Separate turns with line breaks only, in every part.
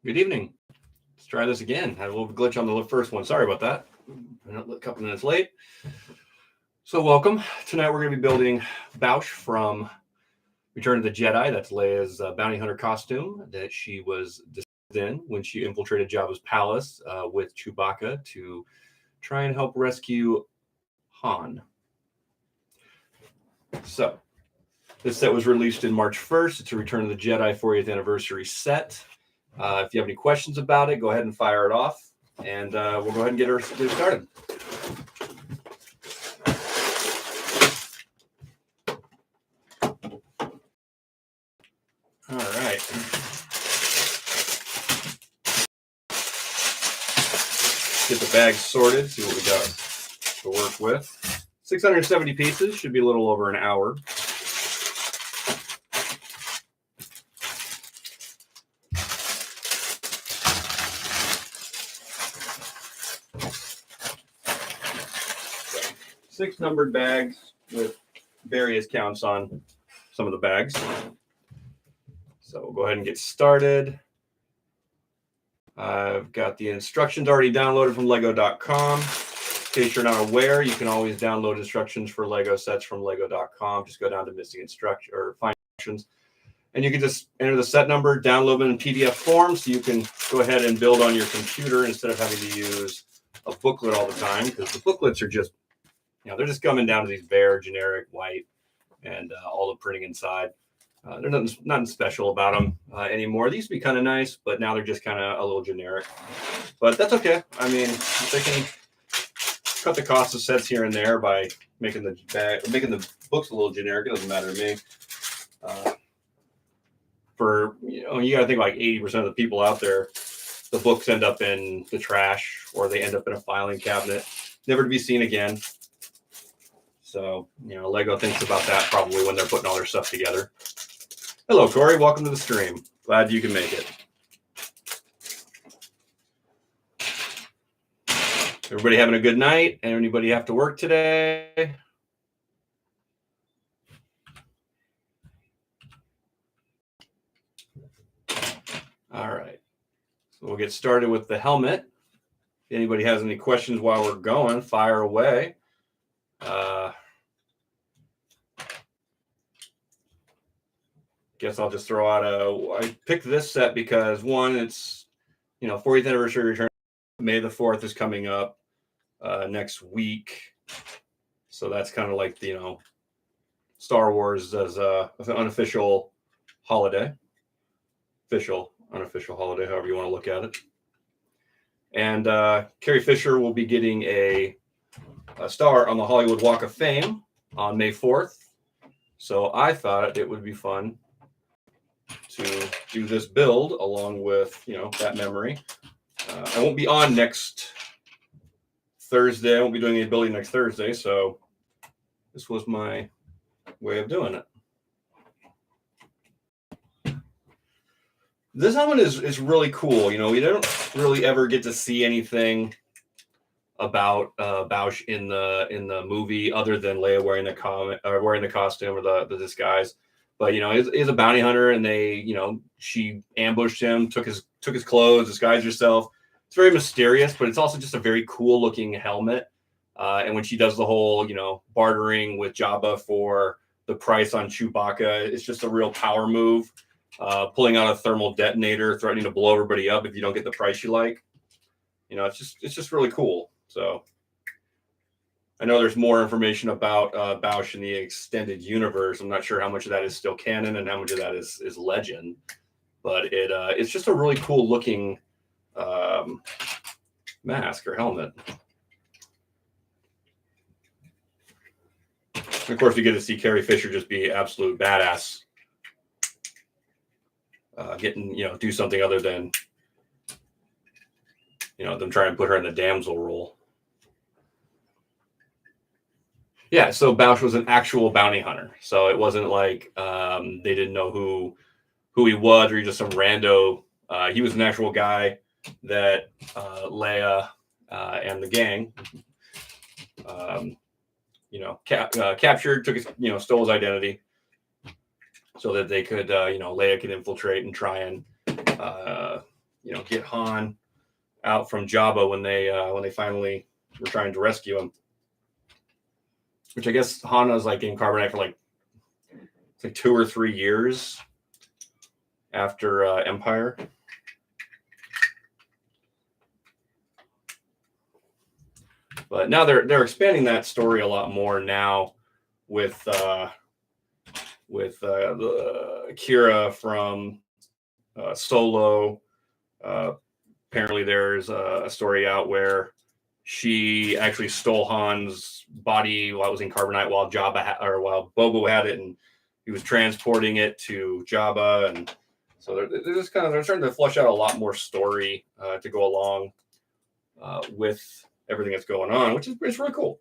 Good evening. Let's try this again. Had a little glitch on the first one. Sorry about that. A couple minutes late. So welcome. Tonight we're going to be building Boushh from Return of the Jedi. That's Leia's bounty hunter costume that she was in when she infiltrated Jabba's palace with Chewbacca to try and help rescue Han. So this set was released in March 1st. It's a Return of the Jedi 40th anniversary set. If you have any questions about it, go ahead and fire it off, and we'll go ahead and get started. All right. Get the bags sorted, see what we got to work with. 670 pieces, should be a little over an hour. Six numbered bags with various counts on some of the bags. So we'll go ahead and get started. I've got the instructions already downloaded from lego.com. In case you're not aware, you can always download instructions for Lego sets from lego.com. Just go down to missing instruction or find instructions. And you can just enter the set number, download them in PDF form, so you can go ahead and build on your computer instead of having to use a booklet all the time, because the booklets are just, they're just coming down to these bare, generic, white, and all the printing inside. There's nothing special about them anymore. They used to be kind of nice, but now they're just kind of a little generic. But that's okay. I mean, if they can cut the cost of sets here and there by making the books a little generic, it doesn't matter to me. You got to think like 80% of the people out there, the books end up in the trash or they end up in a filing cabinet, never to be seen again. So, Lego thinks about that probably when they're putting all their stuff together. Hello, Corey. Welcome to the stream. Glad you can make it. Everybody having a good night? Anybody have to work today? All right. So we'll get started with the helmet. If anybody has any questions while we're going, fire away. Guess I'll just throw out I picked this set because one, it's 40th anniversary return. May the 4th is coming up next week, so that's kind of like the Star Wars as an unofficial holiday, official unofficial holiday, however you want to look at it. And Carrie Fisher will be getting a star on the Hollywood Walk of Fame on May 4th, so I thought it would be fun to do this build along with that memory. I won't be on next Thursday. I won't be doing any building next Thursday, so this was my way of doing it. This helmet is really cool. We don't really ever get to see anything about Boushh in the movie other than Leia wearing the costume or the disguise. But he's a bounty hunter, and she ambushed him, took his clothes, disguised herself. It's very mysterious, but it's also just a very cool looking helmet. And when she does the whole bartering with Jabba for the price on Chewbacca, it's just a real power move. Pulling out a thermal detonator, threatening to blow everybody up if you don't get the price you like. It's just really cool. So I know there's more information about Boushh in the extended universe. I'm not sure how much of that is still canon and how much of that is legend, but it's just a really cool looking mask or helmet. And of course, we get to see Carrie Fisher just be absolute badass, do something other than them trying to put her in the damsel role. Yeah, so Boushh was an actual bounty hunter. So it wasn't like they didn't know who he was or he just some rando. He was an actual guy that Leia and the gang, captured, took his, stole his identity so that they could, Leia could infiltrate and try and, get Han out from Jabba when they finally were trying to rescue him. Which I guess Han was like in carbonite for like 2 or 3 years after Empire. But now they're expanding that story a lot more now with the Kira from Solo. Apparently, there's a story out where she actually stole Han's body while it was in carbonite, while while Boba had it, and he was transporting it to Jabba, and so they're just they're starting to flush out a lot more story to go along with everything that's going on, which is really cool.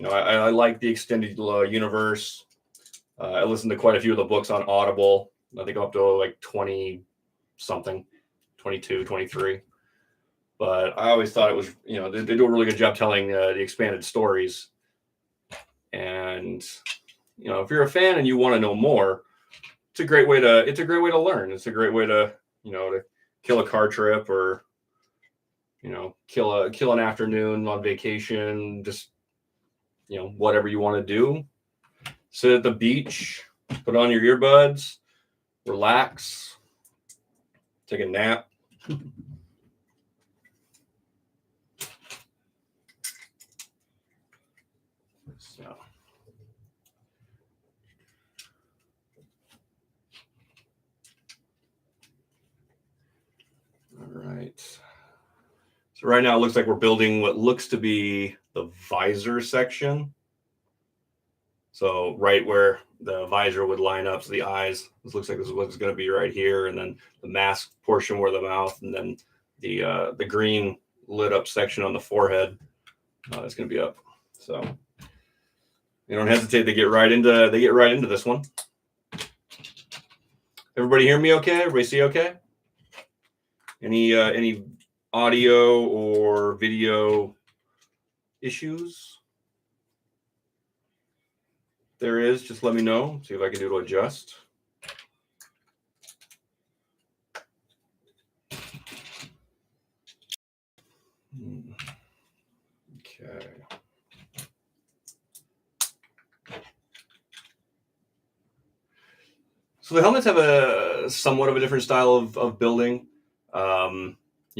I like the extended universe. I listened to quite a few of the books on Audible. I think up to like 20 something, 22, 23. But I always thought it was, they do a really good job telling the expanded stories. And, if you're a fan and you want to know more, it's a great way to learn. It's a great way to, to kill a car trip or, kill an afternoon on vacation, just, whatever you want to do. Sit at the beach, put on your earbuds, relax, take a nap. So. All right. So right now it looks like we're building what looks to be the visor section. So right where the visor would line up, so the eyes, this looks like this is what it's going to be right here, and then the mask portion where the mouth, and then the green lit up section on the forehead is going to be up. So you don't hesitate to get right into this one. Everybody hear me okay? Everybody see okay? Any audio or video issues? If there is, just let me know. See if I can do to adjust. Okay. So the helmets have a somewhat of a different style of building.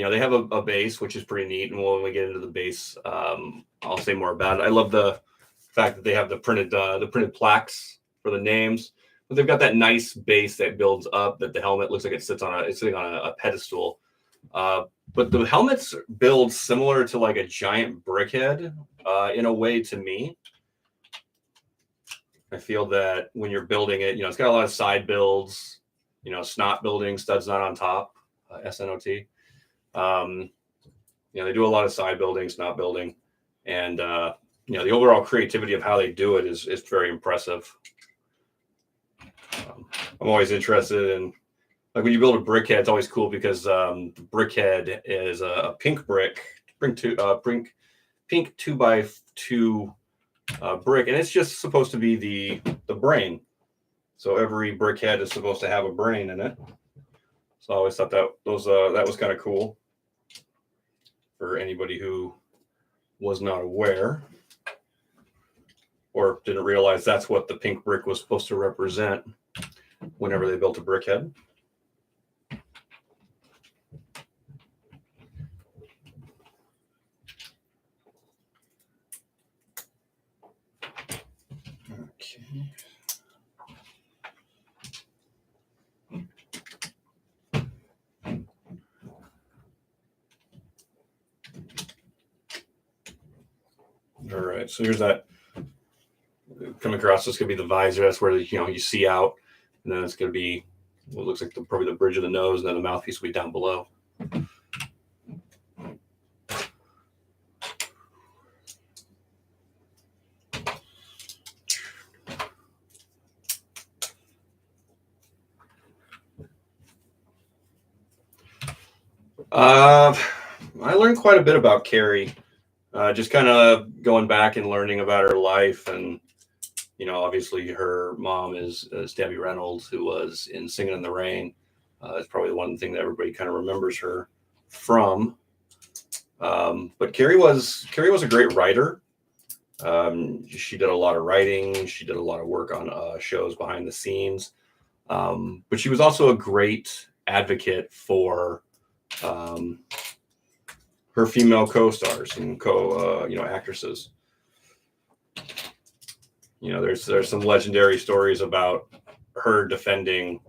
They have a base, which is pretty neat, and when we get into the base, I'll say more about it. I love the fact that they have the printed plaques for the names, but they've got that nice base that builds up. That the helmet looks like it's sitting on a pedestal. But the helmets build similar to like a giant brickhead in a way to me. I feel that when you're building it, it's got a lot of side builds, snot building, studs not on top, SNOT. They do a lot of side building, snot building, and the overall creativity of how they do it is very impressive. I'm always interested in, like, when you build a brickhead, it's always cool because the brickhead is a pink brick, pink 2x2 brick, and it's just supposed to be the brain. So every brickhead is supposed to have a brain in it. So I always thought that was kind of cool for anybody who was not aware or didn't realize that's what the pink brick was supposed to represent whenever they built a brickhead. Okay. All right, so here's that coming across. This could be the visor. That's where you see out, and then it's going to be what looks like probably the bridge of the nose, and then the mouthpiece will be down below. I learned quite a bit about Carrie. Just kind of going back and learning about her life, and obviously her mom is Debbie Reynolds, who was in Singing in the Rain. That's probably the one thing that everybody kind of remembers her from. But Carrie was a great writer. She did a lot of writing. She did a lot of work on shows behind the scenes. But she was also a great advocate for her female co-stars and actresses. There's some legendary stories about her defending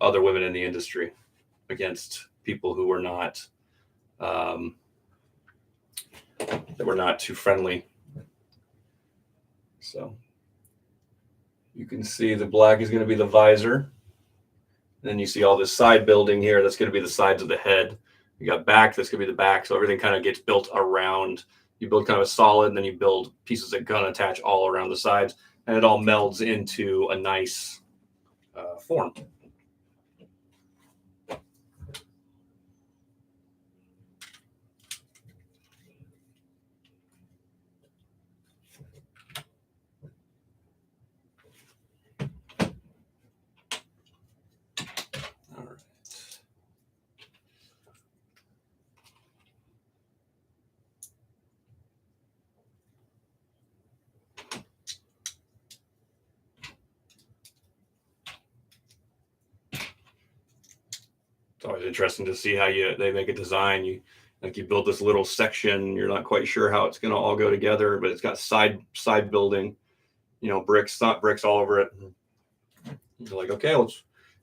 other women in the industry against people who were not too friendly. So you can see the black is going to be the visor. And then you see all this side building here. That's going to be the sides of the head. You got back. That's going to be the back. So everything kind of gets built around. You build kind of a solid, and then you build pieces that kind of attach all around the sides, and it all melds into a nice form. All right. It's always interesting to see how they make a design. You build this little section. You're not quite sure how it's going to all go together, but it's got side building, bricks, not bricks all over it. You're like, okay,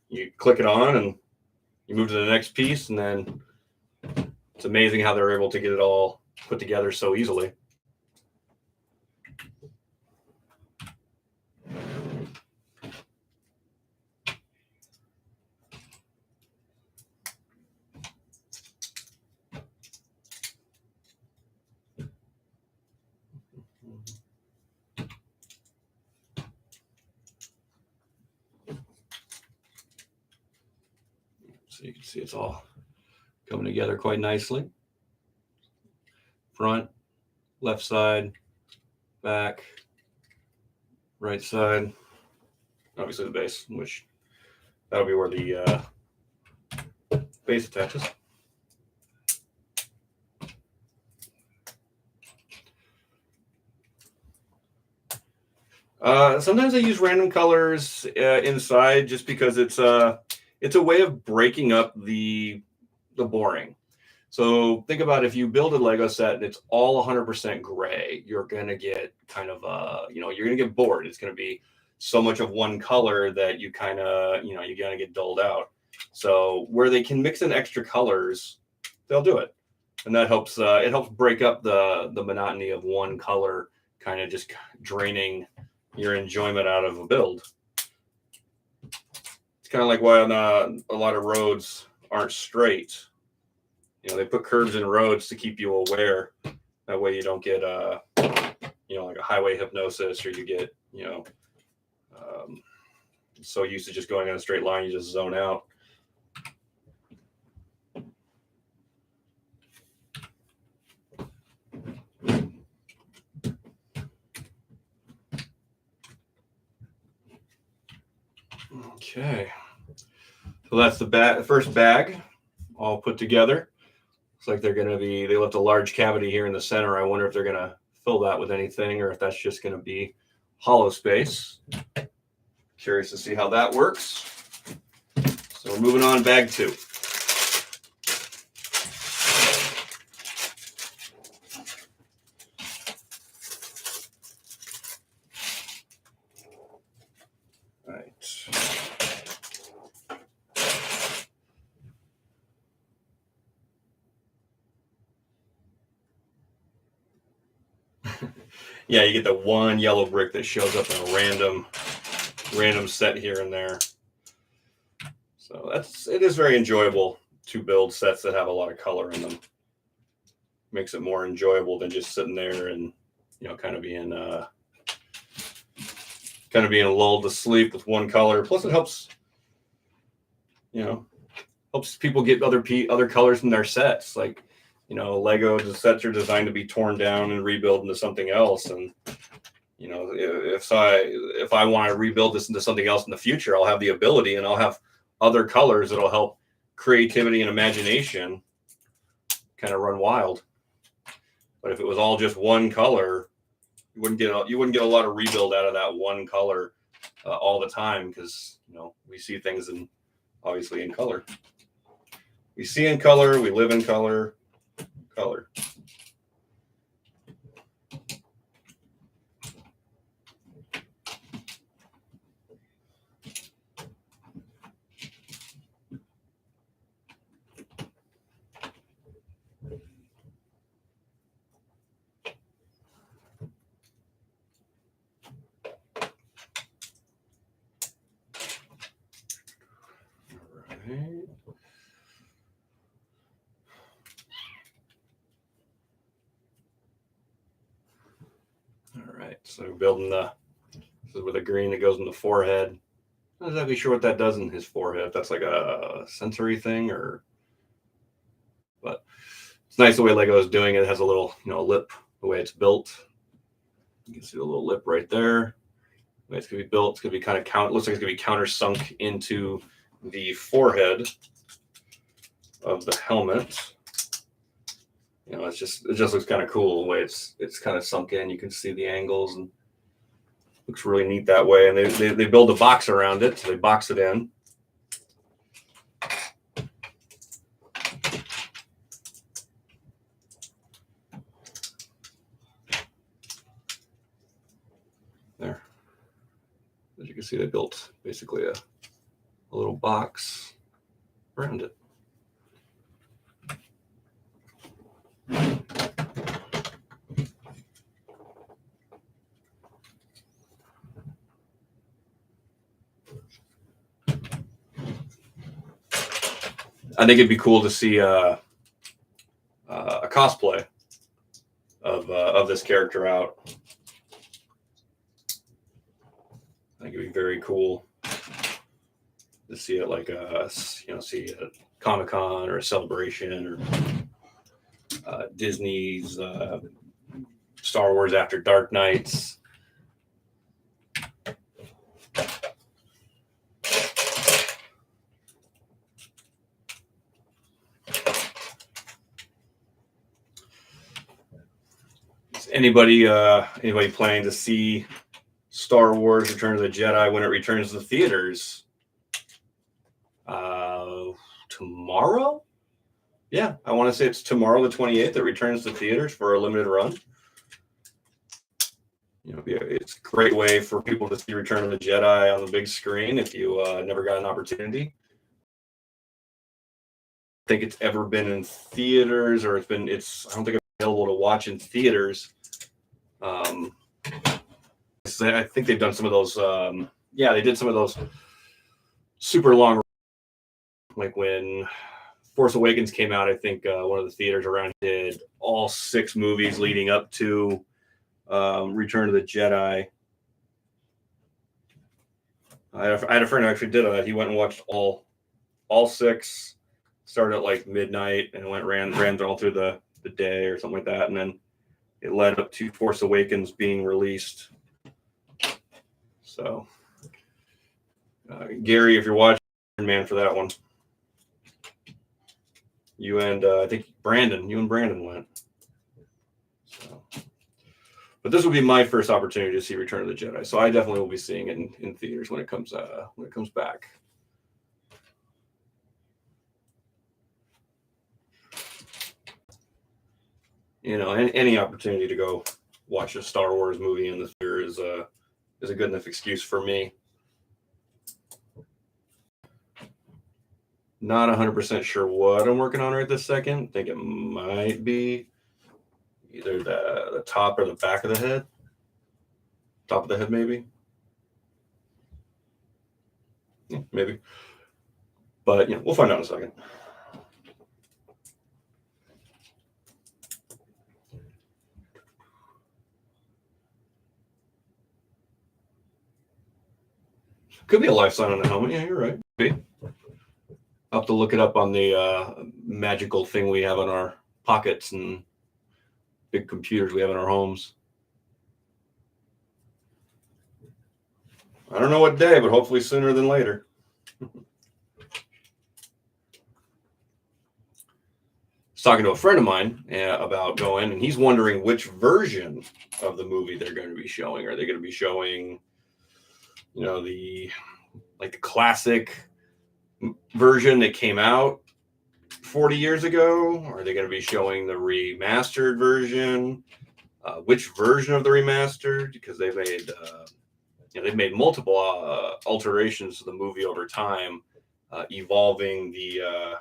you click it on and you move to the next piece, and then it's amazing how they're able to get it all put together so easily. So you can see it's all coming together quite nicely. Front, left side, back, right side, obviously the base, which that'll be where the base attaches. Sometimes I use random colors inside just because it's a way of breaking up the boring. So think about if you build a Lego set and it's all 100% gray, you're going to get kind of, you're going to get bored. It's going to be so much of one color that you kind of, you're going to get dulled out. So where they can mix in extra colors, they'll do it. And that helps, it helps break up the monotony of one color, kind of just draining your enjoyment out of a build. It's kind of like why a lot of roads aren't straight. They put curves in roads to keep you aware. That way you don't get like a highway hypnosis, or you get so used to just going on a straight line, you just zone out. Okay, so that's the first bag all put together. Looks like they left a large cavity here in the center. I wonder if they're gonna fill that with anything, or if that's just gonna be hollow space. Curious to see how that works. So we're moving on to bag 2. Yeah, you get the one yellow brick that shows up in a random set here and there. So it is very enjoyable to build sets that have a lot of color in them. Makes it more enjoyable than just sitting there and kind of being lulled to sleep with one color. Plus, it helps people get other colors in their sets. Like, Lego sets are designed to be torn down and rebuilt into something else. And, if I want to rebuild this into something else in the future, I'll have the ability, and I'll have other colors that'll help creativity and imagination kind of run wild. But if it was all just one color, you wouldn't get a lot of rebuild out of that one color all the time, because we see things obviously in color. We see in color, we live in color. All right, so we're building this is with the green that goes in the forehead. I'm not exactly sure what that does in his forehead. That's like a sensory thing, but it's nice the way Lego is doing it. It has a little, lip, the way it's built. You can see the little lip right there. The way it's gonna be built, it's gonna be kind of looks like it's gonna be countersunk into the forehead of the helmet. It just looks kind of cool the way it's kind of sunk in. You can see the angles, and looks really neat that way. And they build a box around it, so they box it in. There, as you can see, they built basically a little box around it. I think it'd be cool to see a cosplay of this character out. I think it'd be very cool to see it like see a Comic-Con or a Celebration or Disney's Star Wars After Dark Nights. Anybody planning to see Star Wars Return of the Jedi when it returns to the theaters tomorrow? Yeah, I want to say it's tomorrow, the 28th. It returns to theaters for a limited run. It's a great way for people to see Return of the Jedi on the big screen if you never got an opportunity. I think it's ever been in theaters, or I don't think it's available to watch in theaters. I think they've done some of those. They did some of those super long, like when Force Awakens came out. I think one of the theaters around did all 6 movies leading up to Return of the Jedi. I had a friend who actually did that. He went and watched all 6, started at like midnight, and ran all through the day or something like that, and then it led up to Force Awakens being released. So, Gary, if you're watching, man, for that one, you and I think Brandon went. So, but this will be my first opportunity to see Return of the Jedi, so I definitely will be seeing it in theaters when it comes back. Any opportunity to go watch a Star Wars movie in the theater is a good enough excuse for me. Not 100% sure what I'm working on right this second. I think it might be either the top or the back of the head. Top of the head, maybe. Yeah, maybe. But we'll find out in a second. Could be a life sign on the helmet. Yeah, you're right. Could be. I'll have to look it up on the magical thing we have in our pockets and big computers we have in our homes. I don't know what day, but hopefully sooner than later. talking to a friend of mine about going, and he's wondering which version of the movie they're going to be showing. Are they going to be showing, the classic version that came out 40 years ago? Or are they going to be showing the remastered version? Which version of the remastered? Because they've made multiple alterations to the movie over time, evolving the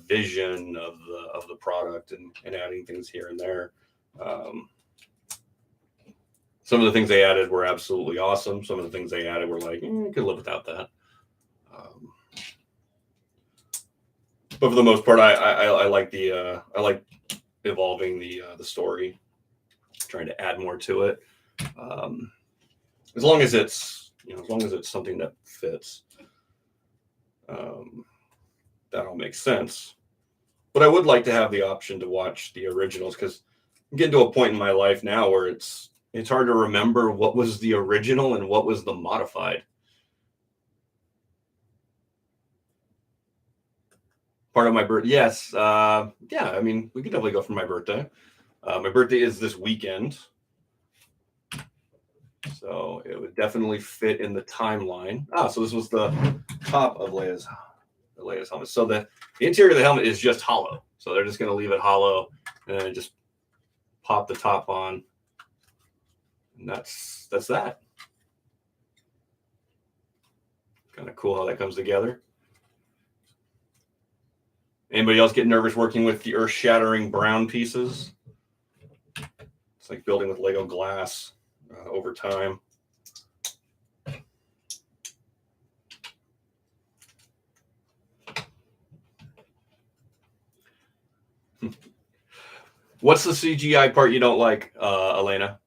vision of the product and adding things here and there. Some of the things they added were absolutely awesome. Some of the things they added were like, could live without that. But for the most part, I like I like evolving the story, trying to add more to it. As long as it's something that fits, that all makes sense. But I would like to have the option to watch the originals, because I'm getting to a point in my life now where it's hard to remember what was the original and what was the modified. Part of my birthday, yes. Yeah, I mean, we could definitely go for my birthday. My birthday is this weekend, so it would definitely fit in the timeline. So this was the top of Leia's helmet. So the interior of the helmet is just hollow. So they're just going to leave it hollow and then just pop the top on. And that's that. Kind of cool how that comes together. Anybody else get nervous working with the earth-shattering brown pieces? It's like building with Lego glass over time. What's the CGI part you don't like, Elena?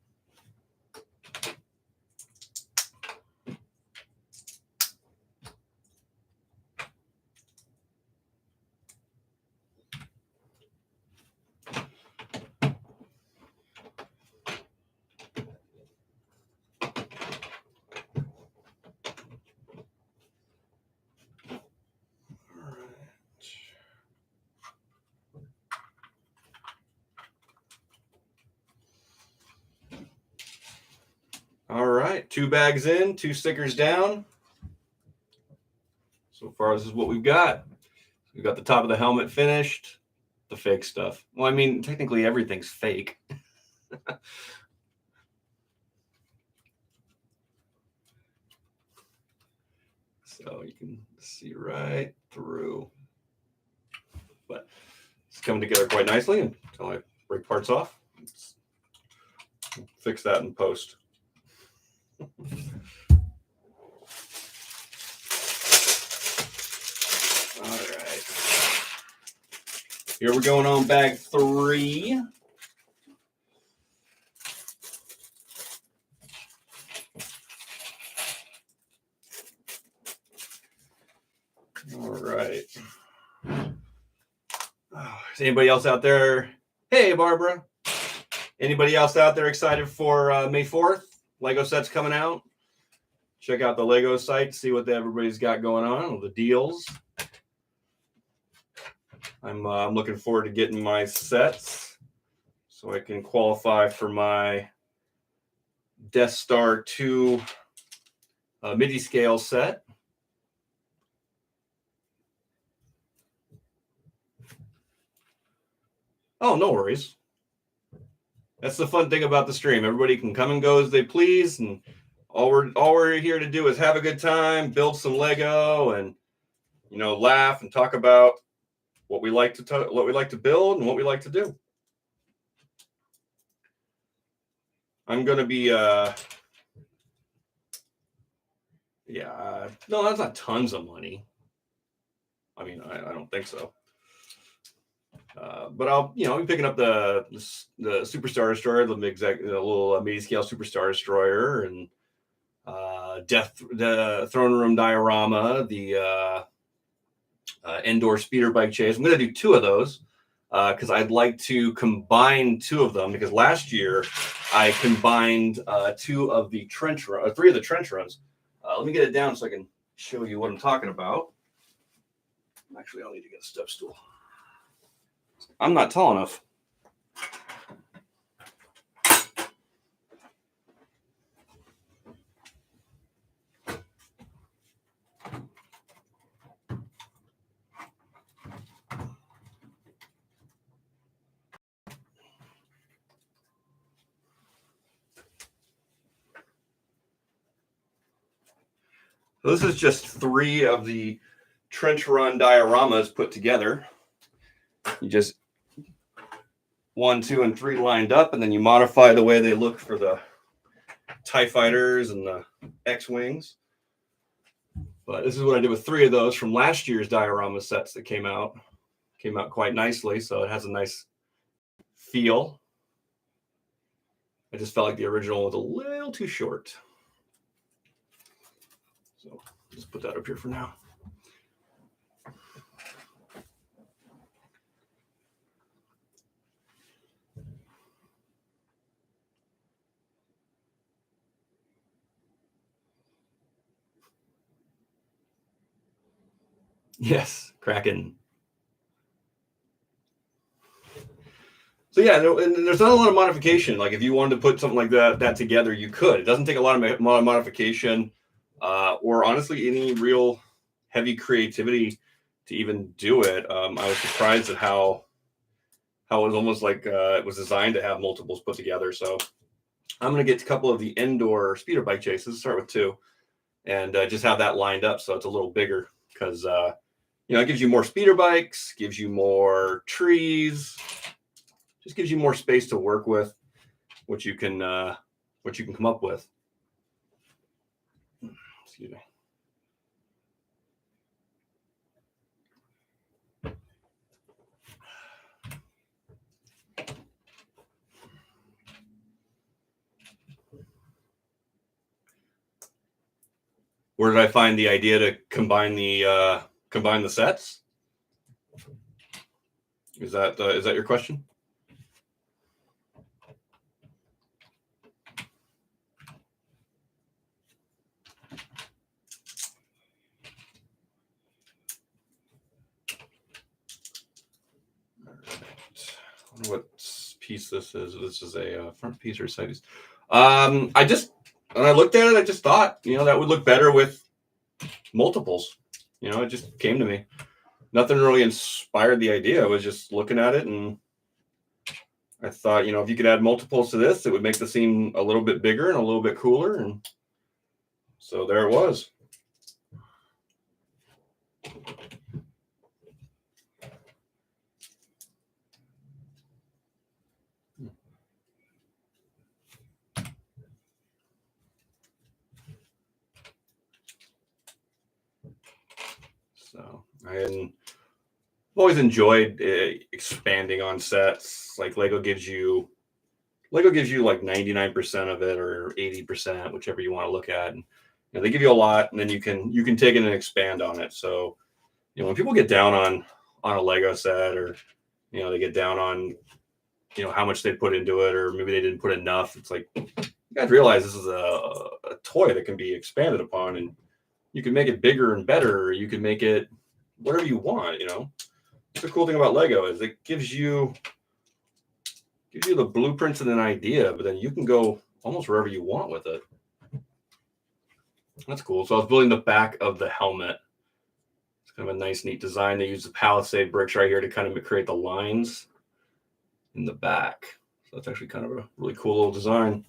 All right, 2 bags in, 2 stickers down. So far, this is what we've got. We've got the top of the helmet finished, the fake stuff. Well, I mean, technically everything's fake. So you can see right through. But it's coming together quite nicely until I break parts off. We'll fix that in post. All right. Here we're going on bag 3. All right. Is anybody else out there? Hey, Barbara. Anybody else out there excited for May 4th? Lego sets coming out. Check out the Lego site, see what everybody's got going on, all the deals. I'm looking forward to getting my sets so I can qualify for my Death Star 2 MIDI scale set. Oh, no worries. That's the fun thing about the stream. Everybody can come and go as they please, and all we're here to do is have a good time, build some Lego, and laugh and talk about what we like to build and what we like to do. I'm gonna be no, that's not tons of money. I mean, I don't think so. But I'll be picking up the Superstar Destroyer, the little MIDI scale Superstar Destroyer, and the Throne Room diorama, the indoor speeder bike chase. I'm going to do 2 of those because I'd like to combine 2 of them, because last year I combined 3 of the trench runs. Let me get it down so I can show you what I'm talking about. Actually, I'll need to get a step stool. I'm not tall enough. So this is just 3 of the trench run dioramas put together. You just 1, 2, and 3 lined up, and then you modify the way they look for the TIE fighters and the X-Wings. But this is what I did with 3 of those from last year's diorama sets that came out. Came out quite nicely, so it has a nice feel. I just felt like the original was a little too short. So just put that up here for now. Yes, Kraken. So yeah, and there's not a lot of modification. Like if you wanted to put something like that together, you could. It doesn't take a lot of modification, or honestly, any real heavy creativity to even do it. I was surprised at how it was almost like it was designed to have multiples put together. So I'm going to get a couple of the indoor speeder bike chases. Start with 2, and just have that lined up so it's a little bigger because it gives you more speeder bikes, gives you more trees. Just gives you more space to work with, what you can come up with. Excuse me. Where did I find the idea to combine the sets? Is that your question? I wonder what piece this is. This is a front piece or side piece. When I looked at it, I just thought, that would look better with multiples. It just came to me. Nothing really inspired the idea. I was just looking at it, and I thought, if you could add multiples to this, it would make the scene a little bit bigger and a little bit cooler. And so there it was. So I've always enjoyed expanding on sets. Like Lego gives you like 99% of it or 80%, whichever you want to look at. And they give you a lot, and then you can take it and expand on it. So when people get down on a Lego set, or they get down on how much they put into it, or maybe they didn't put enough, it's like, you guys realize this is a toy that can be expanded upon, and you can make it bigger and better. You can make it whatever you want. The cool thing about Lego is it gives you the blueprints and an idea, but then you can go almost wherever you want with it. That's cool. So I was building the back of the helmet. It's kind of a nice, neat design. They use the palisade bricks right here to kind of create the lines in the back. So that's actually kind of a really cool little design.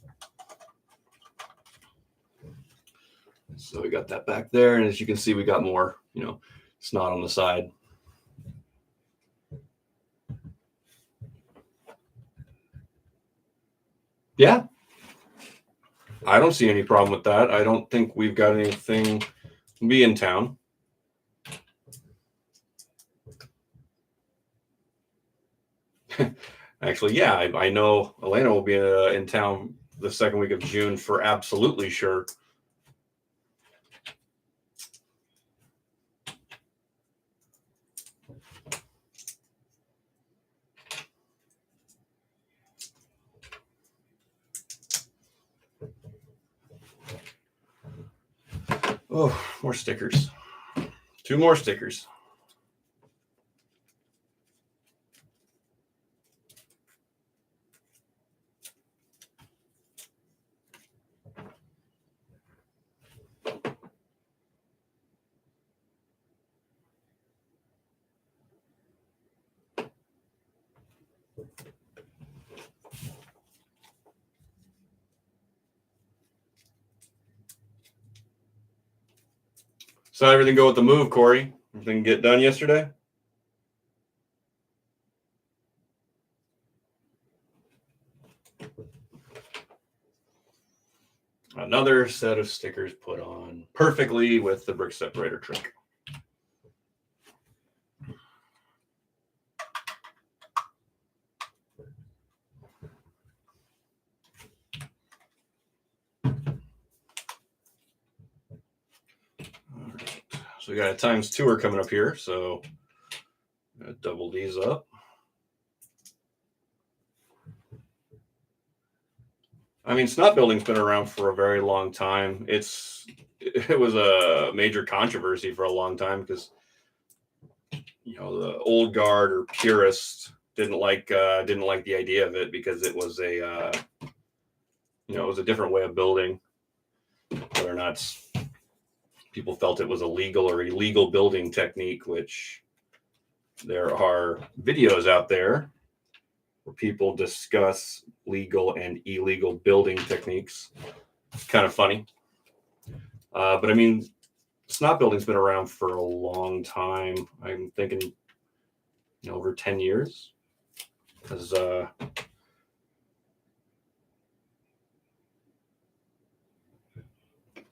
So we got that back there, and as you can see, we got more, snot on the side. Yeah, I don't see any problem with that. I don't think we've got anything. We'll be in town. Actually, yeah, I know Elena will be in town the second week of June for absolutely sure. Oh, more stickers. 2 more stickers. So everything go with the move, Corey? Everything get done yesterday? Another set of stickers put on perfectly with the brick separator trick. All right. So we got a ×2 coming up here. So I'm going to double these up. I mean, snot building's been around for a very long time. It was a major controversy for a long time because, you know, the old guard or purists didn't like the idea of it because it was a it was a different way of building. Whether or not people felt it was a legal or illegal building technique, which there are videos out there where people discuss legal and illegal building techniques. It's kind of funny. But I mean, snot building's been around for a long time. I'm thinking, over 10 years. Because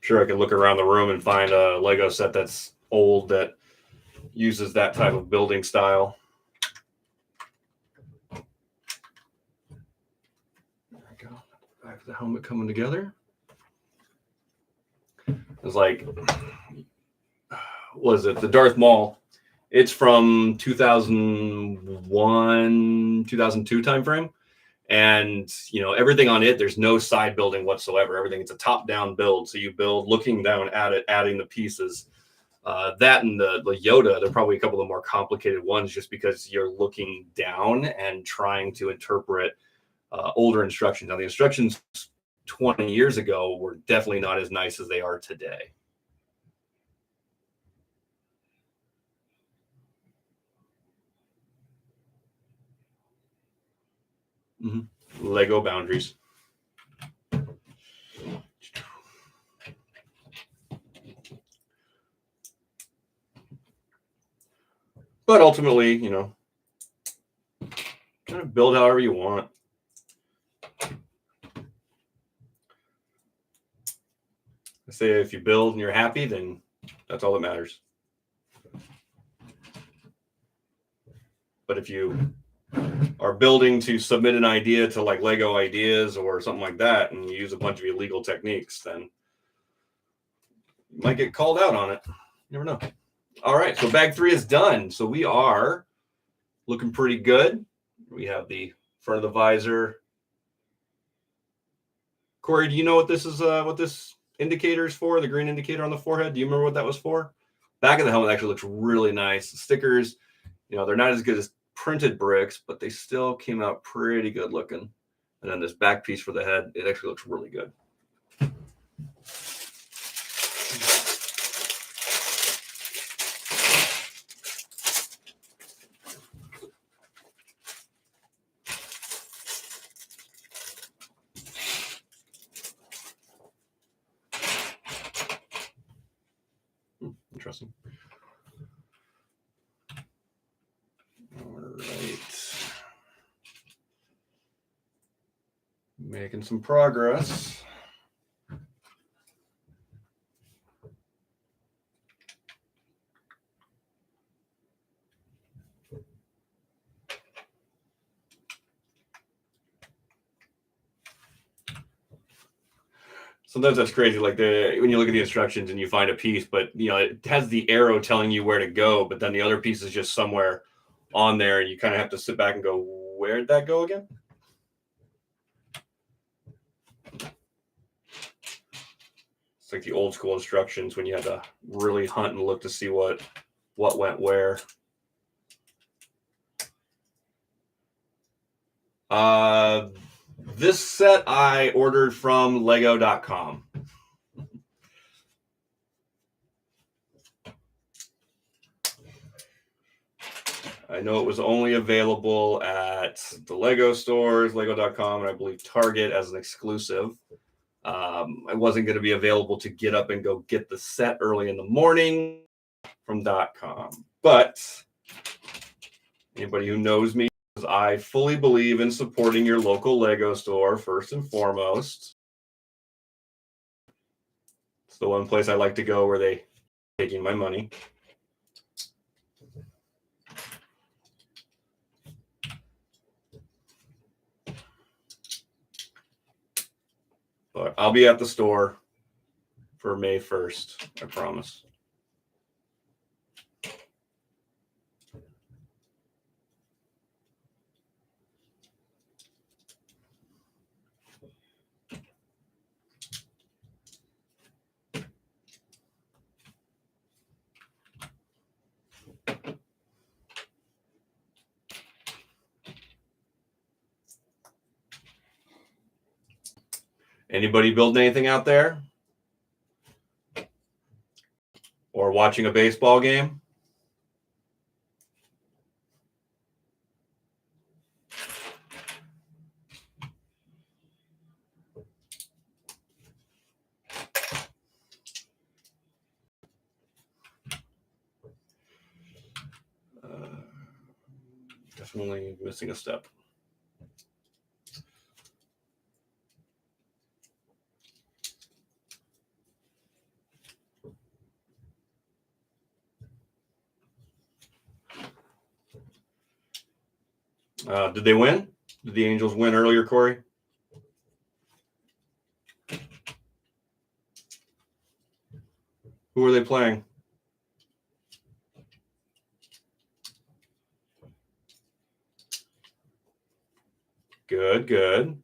sure, I could look around the room and find a Lego set that's old that uses that type of building style. There we go. Back to the helmet coming together. It's like, what is it? The Darth Maul. It's from 2001, 2002 timeframe. And, everything on it, there's no side building whatsoever. Everything, it's a top-down build. So you build looking down at it, adding the pieces. That and the Yoda, they're probably a couple of the more complicated ones just because you're looking down and trying to interpret older instructions. Now, the instructions 20 years ago were definitely not as nice as they are today. Mm-hmm. Lego boundaries. But ultimately, kind of build however you want. I say if you build and you're happy, then that's all that matters. But if you are building to submit an idea to like Lego Ideas or something like that, and you use a bunch of illegal techniques, then you might get called out on it. You never know. All right, so bag 3 is done. So we are looking pretty good. We have the front of the visor. Corey, do you know what this is? What this indicator is for? The green indicator on the forehead. Do you remember what that was for? Back of the helmet actually looks really nice. The stickers, they're not as good as printed bricks, but they still came out pretty good looking. And then this back piece for the head, it actually looks really good. Interesting. All right. Making some progress. Sometimes that's crazy. Like when you look at the instructions and you find a piece, but it has the arrow telling you where to go, but then the other piece is just somewhere on there, and you kind of have to sit back and go, "Where did that go again?" It's like the old school instructions when you had to really hunt and look to see what went where. This set I ordered from Lego.com. I know it was only available at the Lego stores, Lego.com, and I believe Target as an exclusive. It wasn't going to be available to get up and go get the set early in the morning from .com. But anybody who knows me, I fully believe in supporting your local Lego store first and foremost. It's the one place I like to go where they taking my money. But I'll be at the store for May 1st, I promise. Anybody building anything out there? Or watching a baseball game? Definitely missing a step. Did they win? Did the Angels win earlier, Corey? Who are they playing? Good, good.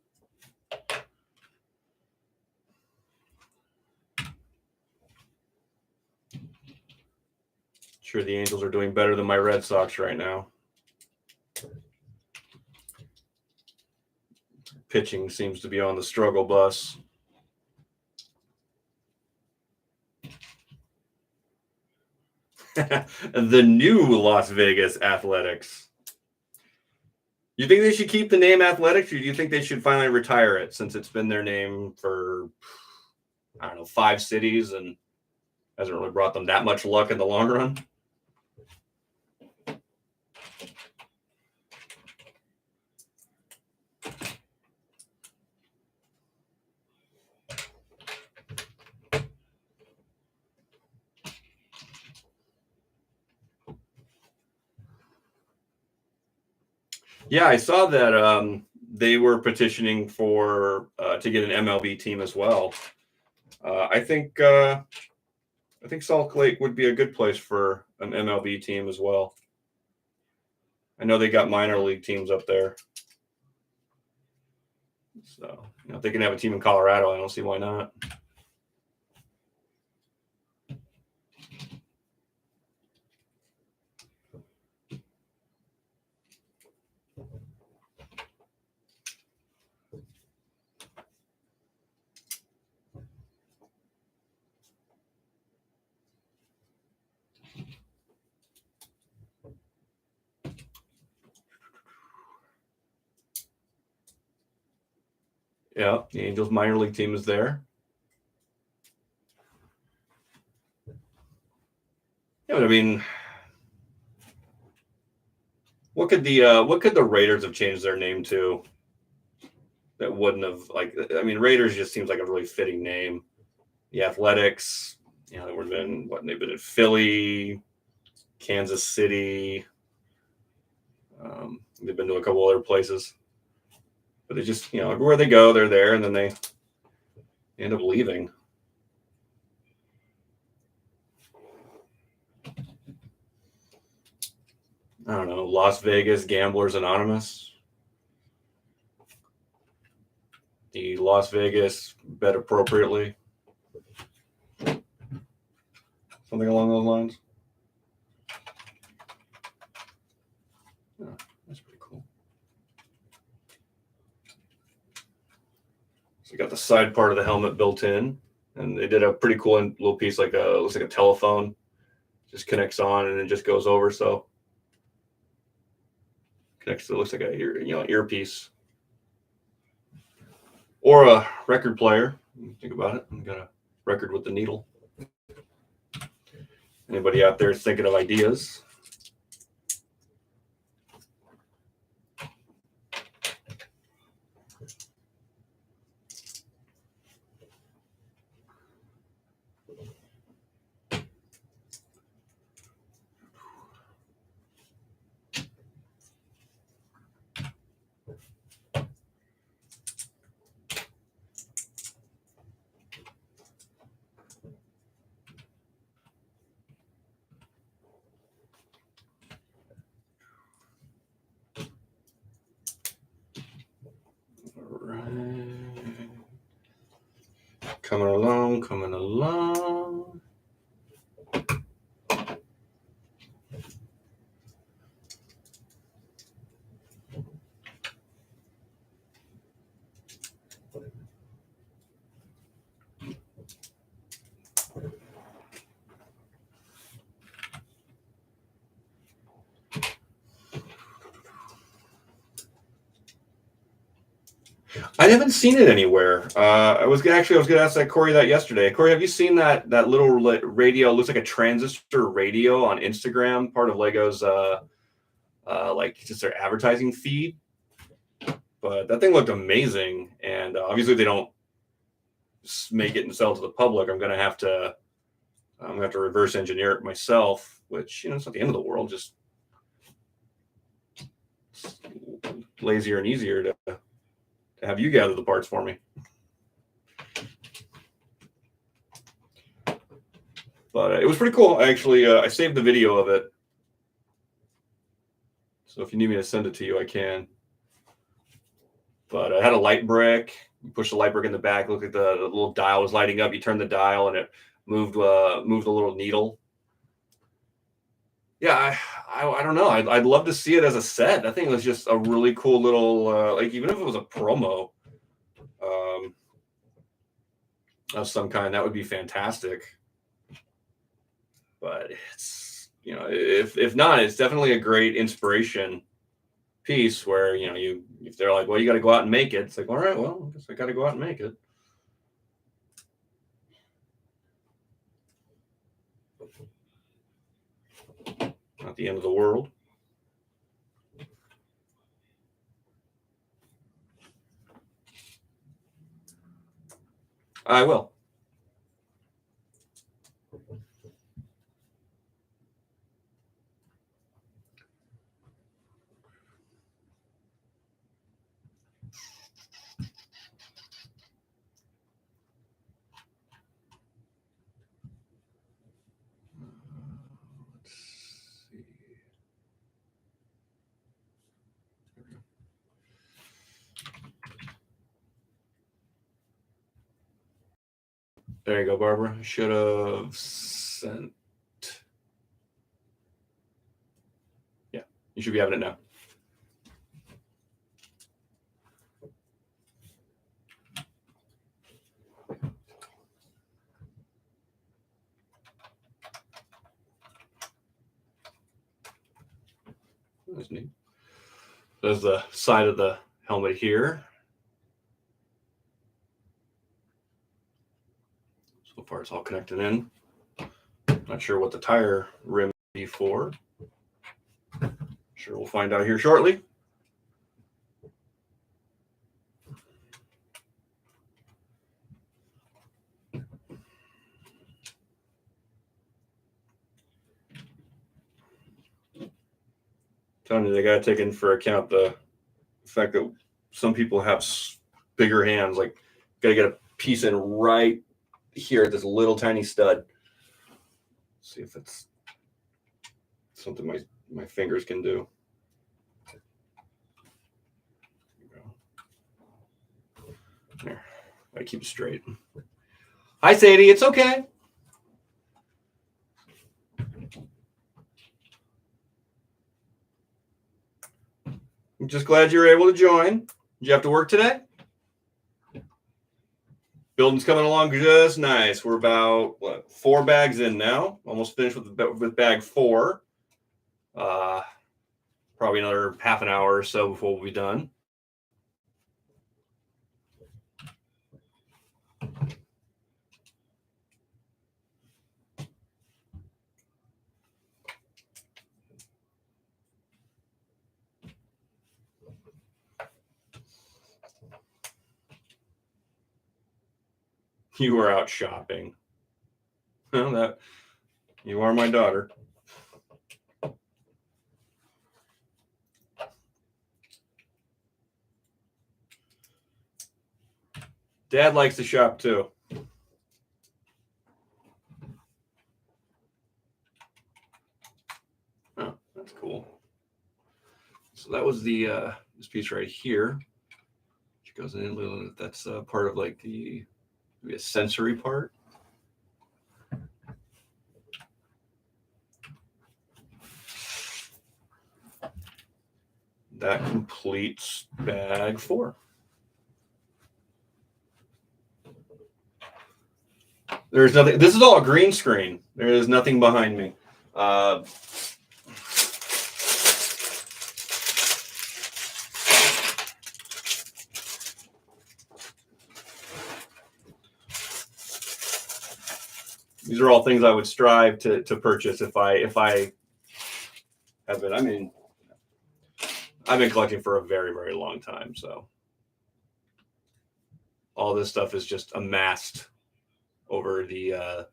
Sure, the Angels are doing better than my Red Sox right now. Pitching seems to be on the struggle bus. The new Las Vegas Athletics. You think they should keep the name Athletics, or do you think they should finally retire it since it's been their name for, I don't know, 5 cities and hasn't really brought them that much luck in the long run? Yeah, I saw that they were petitioning for to get an MLB team as well. I think Salt Lake would be a good place for an MLB team as well. I know they got minor league teams up there, so if they can have a team in Colorado, I don't see why not. Yeah, the Angels minor league team is there. Yeah, but I mean, what could the Raiders have changed their name to? That wouldn't have Raiders just seems like a really fitting name. The Athletics, they would have been they've been in Philly, Kansas City. They've been to a couple other places, but they just everywhere they go, they're there, and then they end up leaving. I don't know, Las Vegas Gamblers Anonymous. The Las Vegas Bet Appropriately. Something along those lines. Yeah, that's pretty cool. So you got the side part of the helmet built in, and they did a pretty cool little piece, looks like a telephone. Just connects on and it just goes over. So Connects to, it looks like a earpiece or a record player. Think about it. I've got a record with the needle. Anybody out there thinking of ideas? Coming along, coming along. I haven't seen it anywhere. I was gonna ask that Corey that yesterday. Corey, have you seen that little radio? It looks like a transistor radio on Instagram, part of Lego's like just their advertising feed. But that thing looked amazing, and obviously they don't make it and sell it to the public. I'm gonna have to reverse engineer it myself, which it's not the end of the world. Just lazier and easier to have you gather the parts for me. But it was pretty cool. I saved the video of it. So if you need me to send it to you, I can. But I had a light brick. You push the light brick in the back. Look at the little dial was lighting up. You turn the dial and it moved the little needle. Yeah, I don't know. I'd love to see it as a set. I think it was just a really cool little, like even if it was a promo of some kind, that would be fantastic. But it's, if not, it's definitely a great inspiration piece where, if they're like, well, you got to go out and make it. It's like, all right, well, I guess I got to go out and make it. Not the end of the world. I will. There you go, Barbara. I should have sent. Yeah, you should be having it now. That's neat. There's the side of the helmet here. So far, it's all connected in. Not sure what the tire rim will be for. Sure, we'll find out here shortly. Telling you, they got to take into account the fact that some people have bigger hands. Like, got to get a piece in right here at this little tiny stud. See if it's something my fingers can do. There, I keep it straight. Hi, Sadie. It's okay. I'm just glad you were able to join. Did you have to work today? Building's coming along just nice. We're about 4 bags in now. Almost finished with bag 4. probably another half an hour or so before we'll be done. You were out shopping. Well, that you are my daughter. Dad likes to shop too. Oh, that's cool. So that was the this piece right here, which goes in. That's part of like the maybe a sensory part. That completes bag 4. There's nothing. This is all a green screen. There is nothing behind me. These are all things I would strive to purchase if I have been. I mean, I've been collecting for a very, very long time. So all this stuff is just amassed over the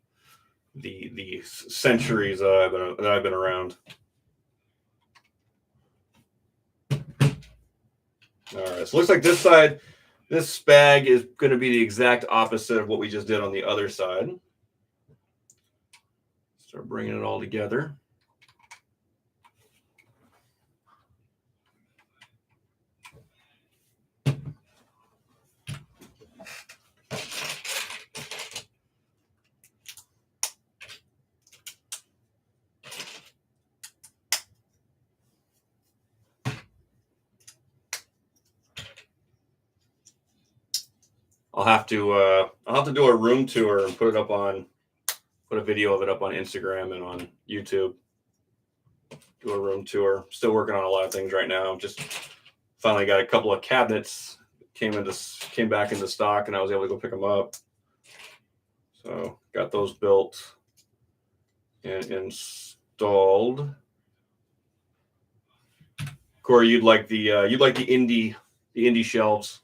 centuries that I've been around. All right, so it looks like this side, this bag is going to be the exact opposite of what we just did on the other side. Start bringing it all together. I'll have to do a room tour and put a video of it up on Instagram and on YouTube. Do a room tour. Still working on a lot of things right now. Just finally got a couple of cabinets came back into stock, and I was able to go pick them up. So got those built and installed. Corey, you'd like the indie shelves.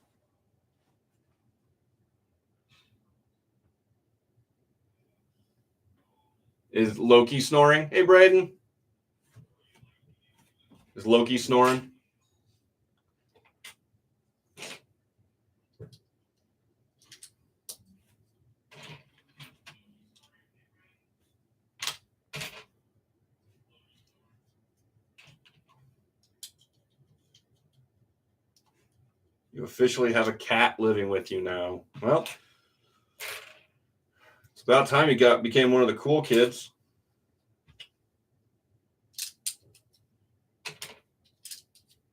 Is Loki snoring? Hey, Braden. Is Loki snoring? You officially have a cat living with you now. Well, it's about time you became one of the cool kids.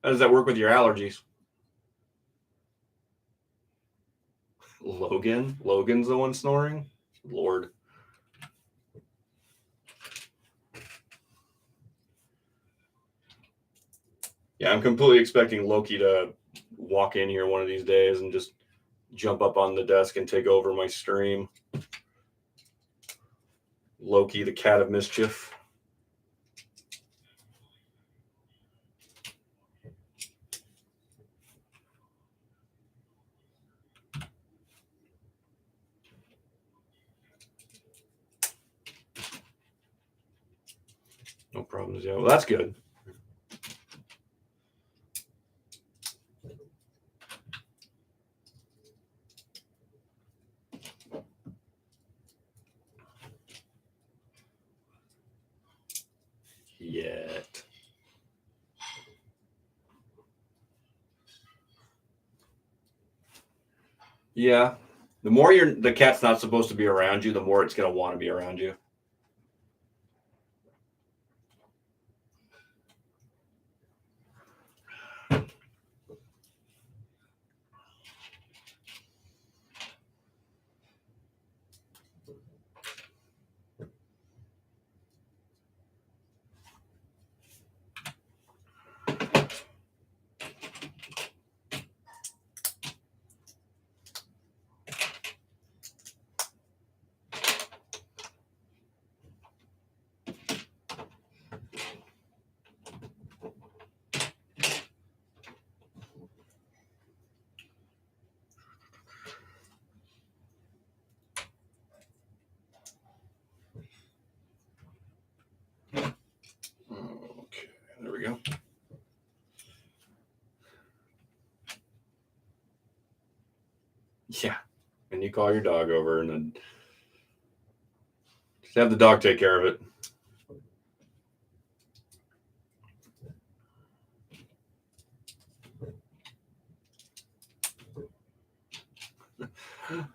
How does that work with your allergies? Logan's the one snoring? Lord. Yeah, I'm completely expecting Loki to walk in here one of these days and just jump up on the desk and take over my stream. Loki, the cat of mischief. No problems. Yeah, well, that's good. Yet. Yeah. The more the cat's not supposed to be around you, the more it's going to want to be around you. you call your dog over and then just have the dog take care of it.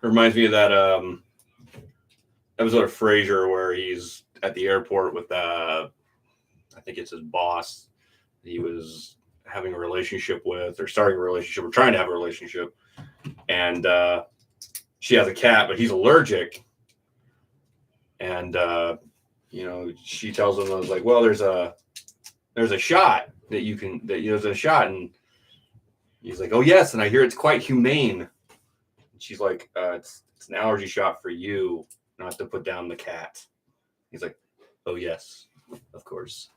Reminds me of that episode of Frasier where he's at the airport with I think it's his boss. He was having a relationship with, or starting a relationship, or trying to have a relationship, and she has a cat, but he's allergic. And she tells him, I was like, well, there's a shot that you can, there's a shot, and he's like, oh yes, and I hear it's quite humane. And she's like, it's an allergy shot for you, not to put down the cat. He's like, oh yes, of course.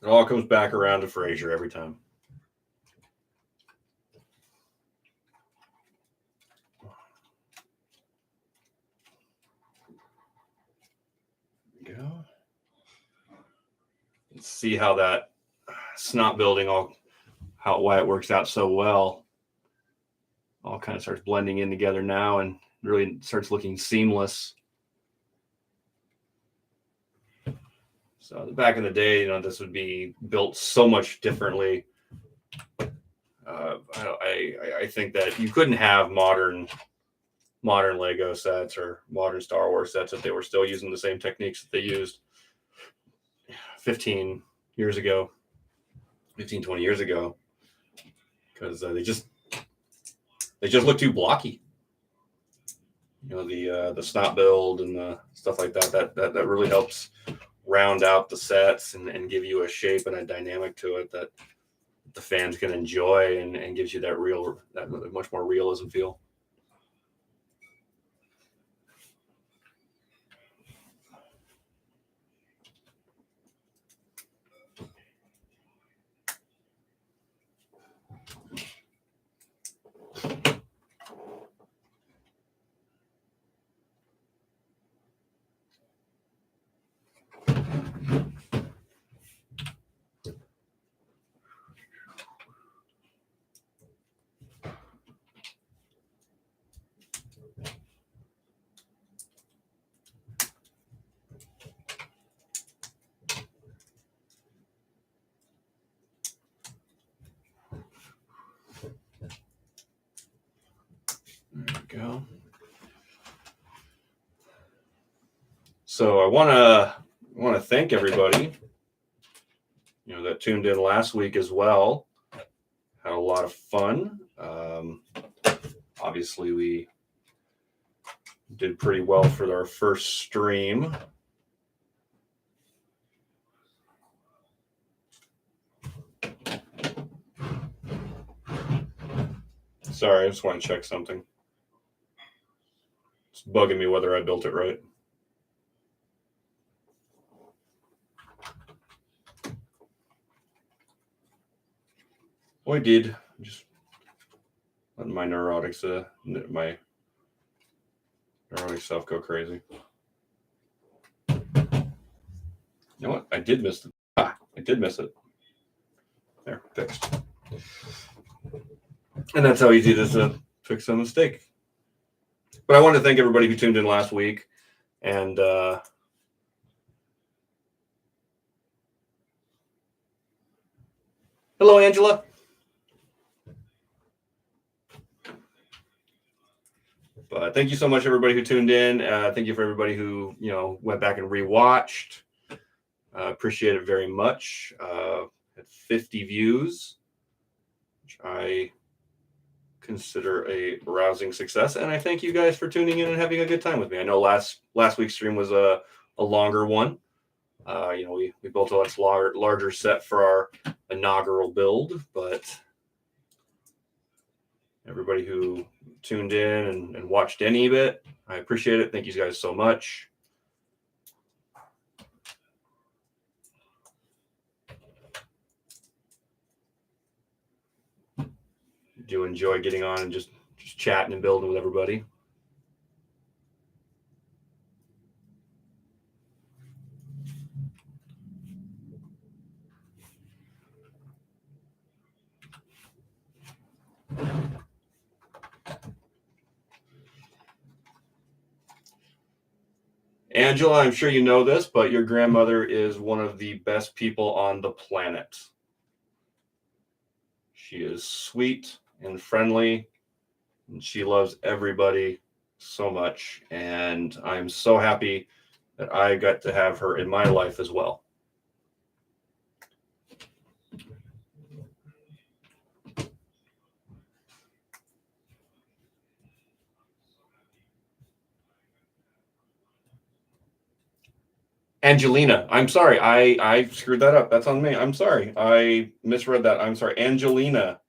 It all comes back around to Frasier every time. There we go. Let's see how that snot building why it works out so well. All kind of starts blending in together now and really starts looking seamless. So back in the day, this would be built so much differently. I think that you couldn't have modern Lego sets or modern Star Wars sets if they were still using the same techniques that they used 15 years ago, 20 years ago, because they just look too blocky. The snot build and the stuff like that really helps round out the sets and give you a shape and a dynamic to it that the fans can enjoy and gives you that much more realism feel. There we go. So I want to thank everybody, that tuned in last week as well. Had a lot of fun. Obviously, we did pretty well for our first stream. Sorry, I just want to check something. It's bugging me whether I built it right. Oh, I did. Just letting my neurotic stuff go crazy. You know what? I did miss it. I did miss it. There, fixed. And that's how easy it is to fix a mistake. But I want to thank everybody who tuned in last week. And hello, Angela. But thank you so much, everybody who tuned in. Thank you for everybody who went back and rewatched. Appreciate it very much. At 50 views, which I consider a rousing success, and I thank you guys for tuning in and having a good time with me. I know last week's stream was a longer one. We built a much larger set for our inaugural build, but everybody who tuned in and watched any of it, I appreciate it. Thank you guys so much. Do enjoy getting on and just chatting and building with everybody. Angela, I'm sure you know this, but your grandmother is one of the best people on the planet. She is sweet and friendly, and she loves everybody so much. And I'm so happy that I got to have her in my life as well. Angelina, I'm sorry. I screwed that up. That's on me. I'm sorry. I misread that. I'm sorry. Angelina,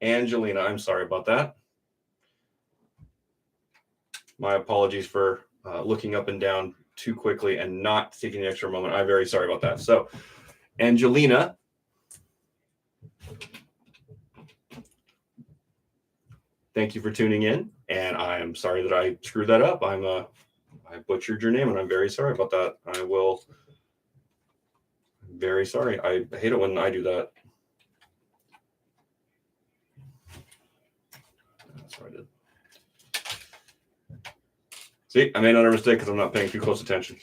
I'm sorry about that. My apologies for looking up and down too quickly and not taking the extra moment. I'm very sorry about that. So, Angelina, thank you for tuning in. And I am sorry that I screwed that up. I butchered your name, and I'm very sorry about that. I'm very sorry. I hate it when I do that. That's what I did. See, I made another mistake because I'm not paying too close attention.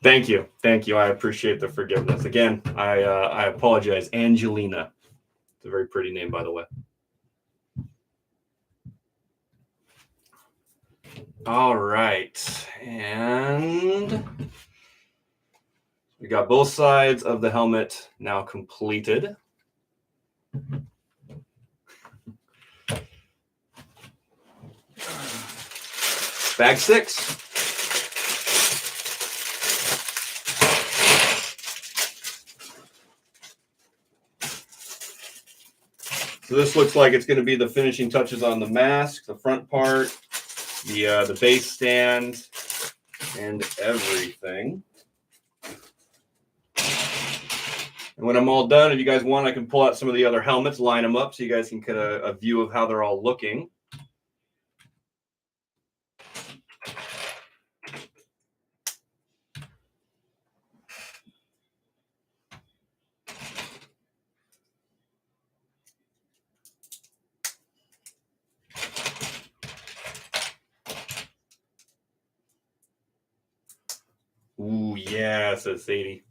Thank you. I appreciate the forgiveness. Again, I apologize. Angelina. It's a very pretty name, by the way. All right. And we got both sides of the helmet now completed. Bag 6. So this looks like it's going to be the finishing touches on the mask, the front part, the base stand, and everything. And when I'm all done, if you guys want, I can pull out some of the other helmets, line them up so you guys can get a view of how they're all looking. Ooh, yeah, says Sadie.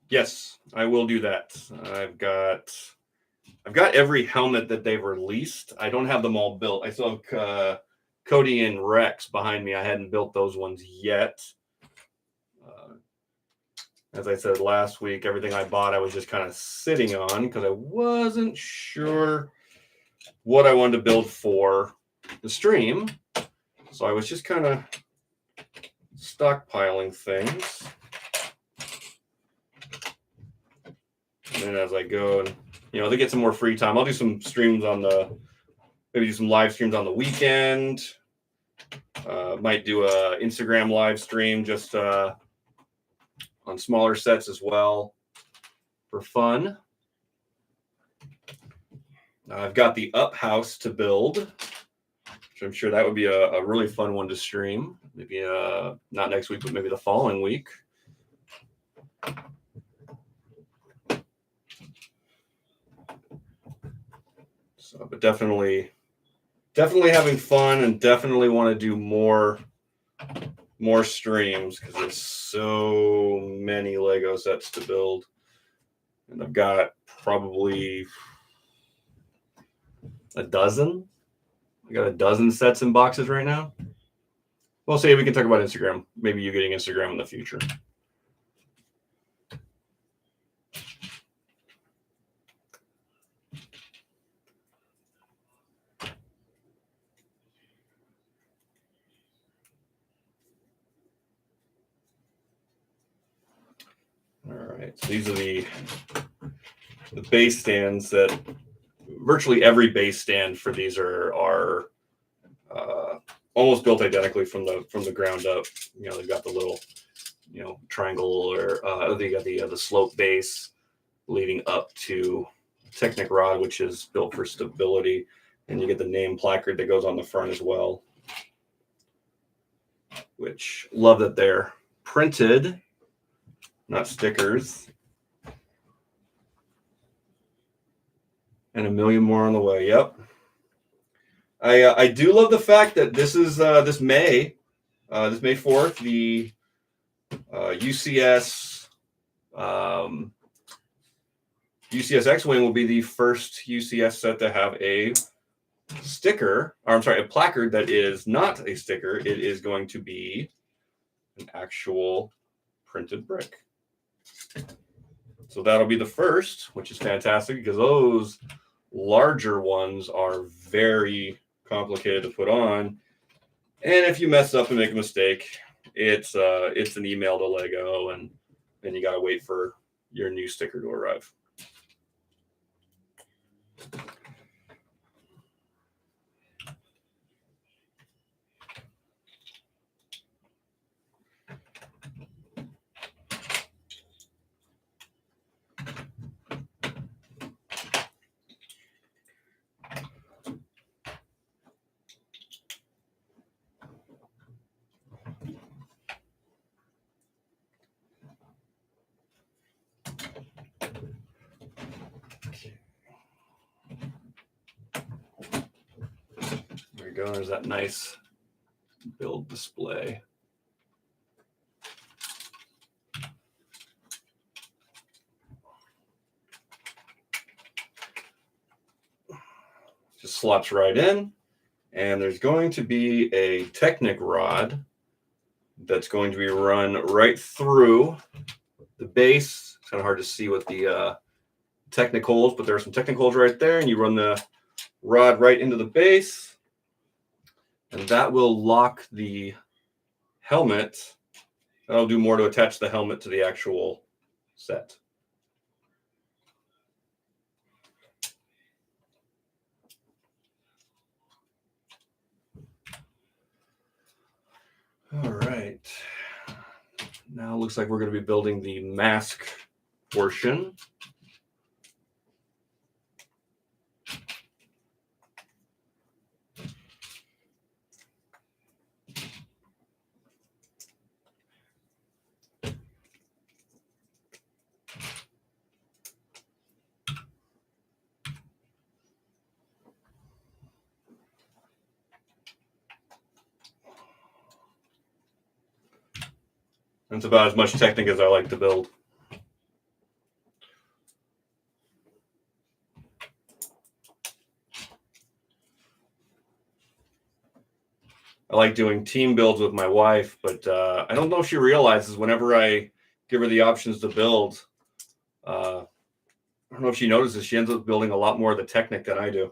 Yes, I will do that. I've got every helmet that they've released. I don't have them all built. I still have Cody and Rex behind me. I hadn't built those ones yet. As I said last week, everything I bought I was just kind of sitting on because I wasn't sure what I wanted to build for the stream. So I was just kind of stockpiling things. And then as I go and, they get some more free time, I'll do some streams maybe do some live streams on the weekend. Might do a Instagram live stream just on smaller sets as well for fun. I've got the Up House to build, which I'm sure that would be a really fun one to stream. Maybe not next week, but maybe the following week. So, but definitely having fun, and definitely want to do more streams because there's so many Lego sets to build, and I've got probably a dozen. I got a dozen sets in boxes right now. We'll see. We can talk about Instagram. Maybe you getting Instagram in the future. right, so these are the base stands that virtually every base stand for these are almost built identically from the ground up. You know, they've got the little, you know, triangle, or they got the slope base leading up to Technic rod, which is built for stability, and you get the name placard that goes on the front as well. Which, love that they're printed, not stickers. And a million more on the way. Yep. I do love the fact that this is this May 4th, the UCS UCS X-Wing will be the first UCS set to have a sticker, or I'm sorry, a placard that is not a sticker. It is going to be an actual printed brick. So that'll be the first, which is fantastic because those larger ones are very complicated to put on. And if you mess up and make a mistake, it's an email to Lego, and then you got to wait for your new sticker to arrive. There you go. There's that nice build display. Just slots right in, and there's going to be a Technic rod that's going to be run right through the base. It's kind of hard to see with the Technic holes, but there are some Technic holes right there, and you run the rod right into the base, and that will lock the helmet. That'll do more to attach the helmet to the actual set. All right. Now it looks like we're going to be building the mask portion. That's about as much Technic as I like to build. I like doing team builds with my wife, but I don't know if she realizes whenever I give her the options to build, I don't know if she notices, she ends up building a lot more of the Technic than I do.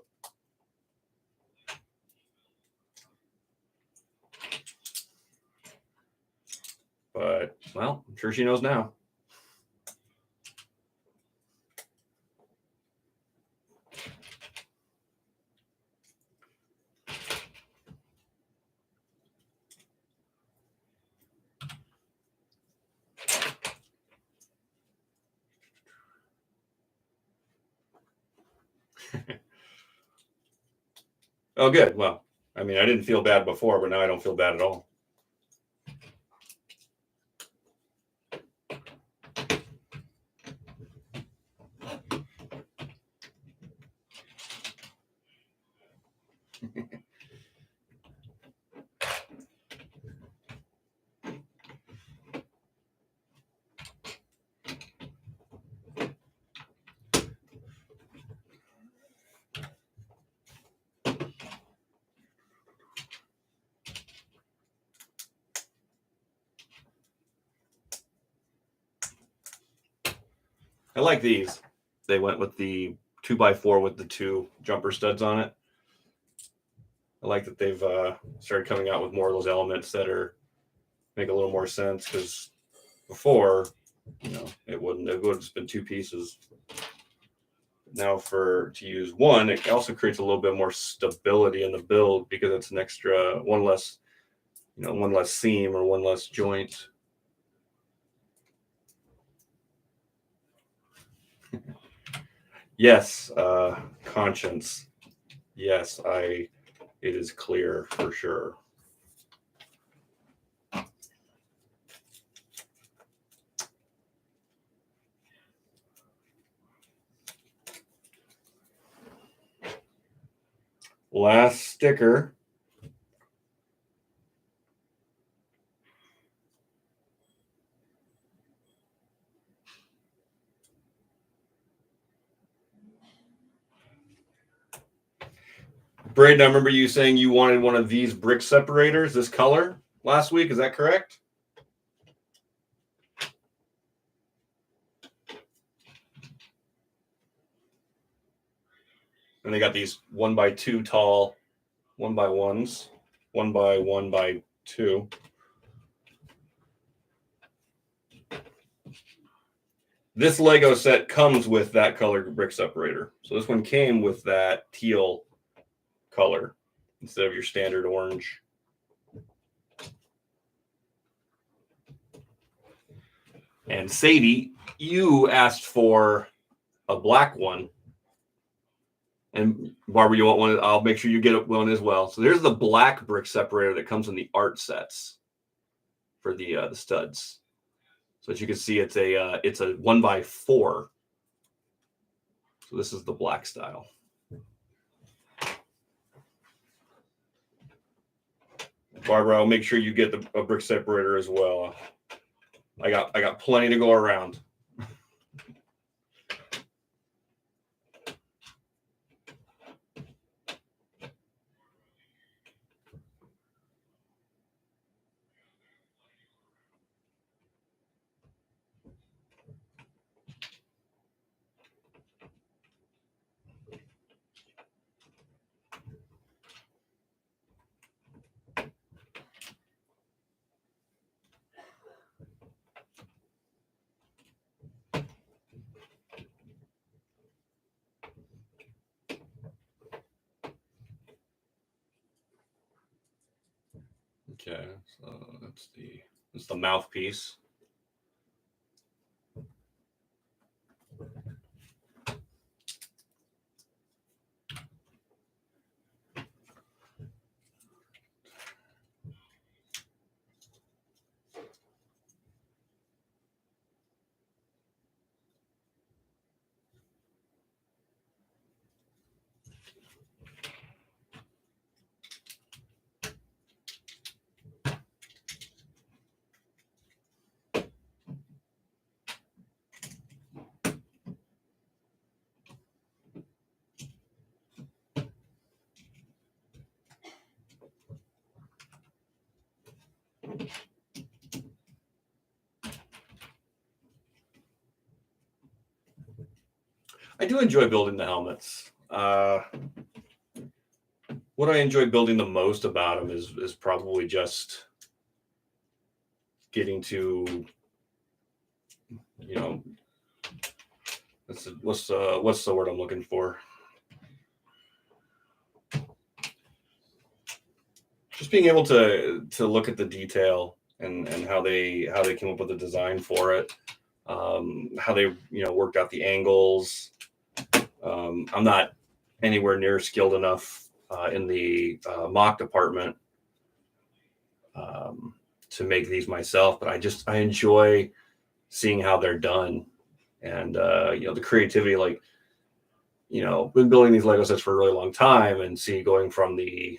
But, well, I'm sure she knows now. Oh, good. Well, I mean, I didn't feel bad before, but now I don't feel bad at all. I like these. They went with the 2x4 with the 2 jumper studs on it. I like that they've started coming out with more of those elements that make a little more sense, because before it would have just been two pieces. Now to use one, it also creates a little bit more stability in the build because it's an extra one less seam or one less joint. Yes, conscience. Yes, it is clear for sure. Last sticker. Braden, I remember you saying you wanted one of these brick separators, this color, last week. Is that correct? And they got these 1x2 tall 1x1s, 1x1x2. This Lego set comes with that color brick separator. So this one came with that teal color instead of your standard orange. And Sadie, you asked for a black one. And Barbara, you want one? I'll make sure you get one as well. So there's the black brick separator that comes in the art sets for the studs. So as you can see, it's a 1x4. So this is the black style. Barbara, I'll make sure you get a brick separator as well. I got plenty to go around. Okay, so that's the mouthpiece. I do enjoy building the helmets. What I enjoy building the most about them is probably just getting to, what's the word I'm looking for? Just being able to look at the detail and how they came up with the design for it, how they worked out the angles. I'm not anywhere near skilled enough in the mock department to make these myself, but I enjoy seeing how they're done, and the creativity. Like, been building these Lego sets for a really long time, and going from the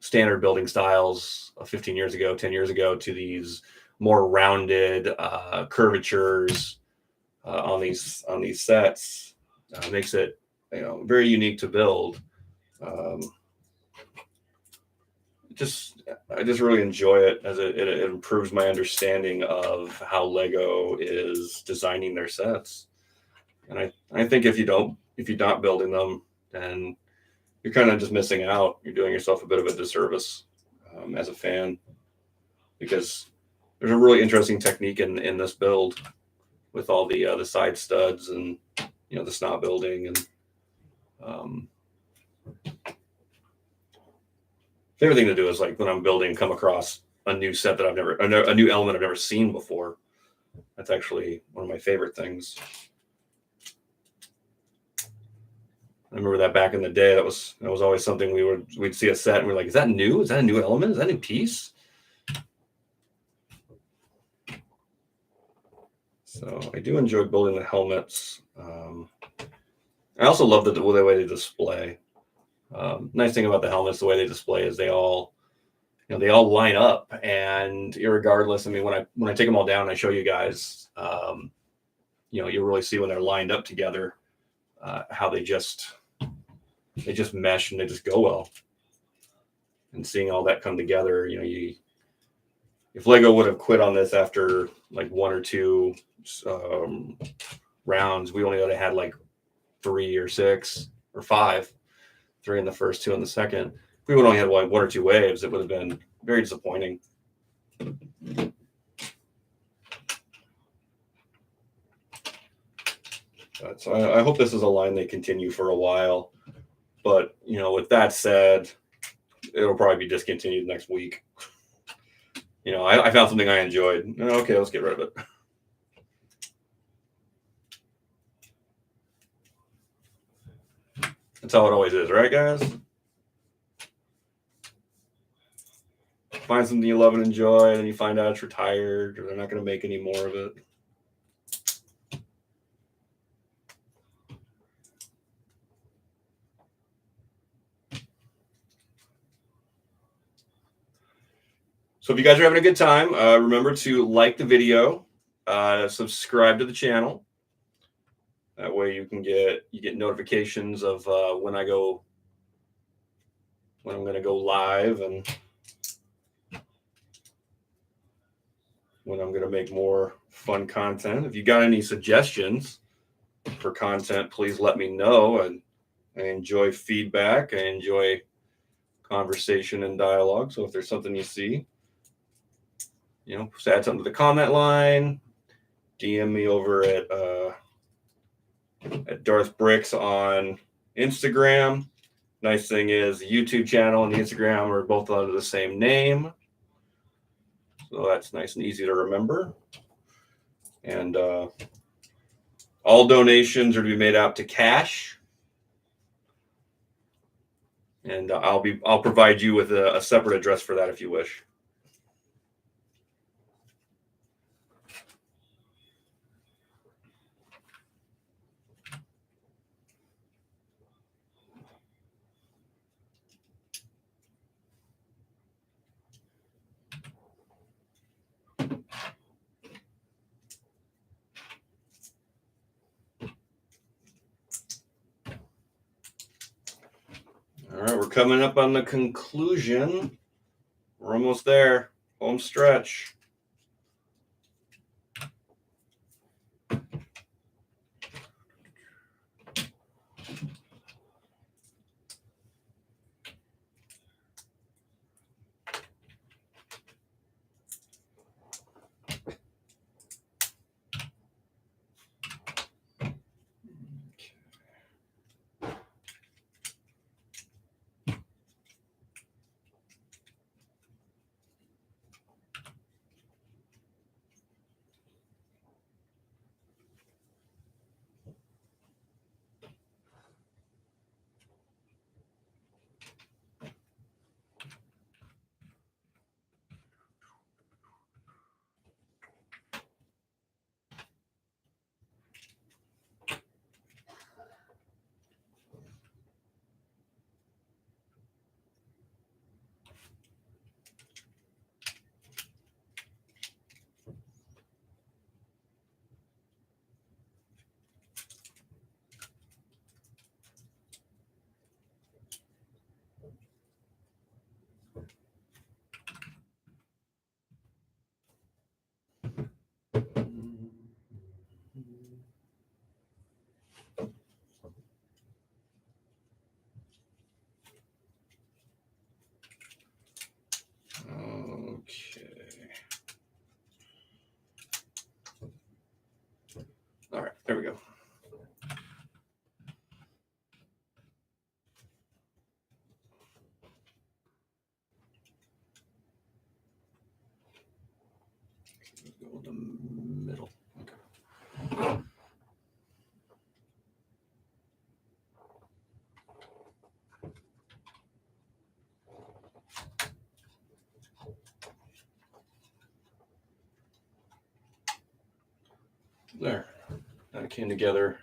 standard building styles 15 years ago, 10 years ago, to these more rounded curvatures on these sets makes it very unique to build. I just really enjoy it as it improves my understanding of how Lego is designing their sets. And I think if you're not building them, then you're kind of just missing out. You're doing yourself a bit of a disservice as a fan, because there's a really interesting technique in this build with all the side studs and the snob building and um, favorite thing to do is like when I'm building, come across a new set that a new element I've never seen before. That's actually one of my favorite things. I remember that back in the day, that was always something we'd see a set and we're like, is that new? Is that a new element? Is that a new piece? So I do enjoy building the helmets. I also love the way they display. Nice thing about the helmets, the way they display is they all line up, and irregardless, I mean, when I take them all down and I show you guys, you really see when they're lined up together, how they just mesh and they just go well. And seeing all that come together, if Lego would have quit on this after like one or two rounds, we only would have had like 3 or 6 or 5, 3 in the first, 2 in the second. If we would only had one or two waves, it would have been very disappointing. So I hope this is a line they continue for a while. But with that said, it'll probably be discontinued next week. I found something I enjoyed. Okay, let's get rid of it. That's how it always is, right, guys? Find something you love and enjoy, and then you find out it's retired, or they're not going to make any more of it. So if you guys are having a good time, remember to like the video, subscribe to the channel. That way you get notifications of when I'm going to go live and when I'm going to make more fun content. If you got any suggestions for content, please let me know. And I enjoy feedback. I enjoy conversation and dialogue. So if there's something you see, just add something to the comment line, DM me over at Darth Bricks on Instagram. Nice thing is the YouTube channel and the Instagram are both under the same name. So that's nice and easy to remember. And all donations are to be made out to cash. And I'll provide you with a separate address for that if you wish. All right, we're coming up on the conclusion. We're almost there. Home stretch. There we go. Go in the middle. Okay. There. That came together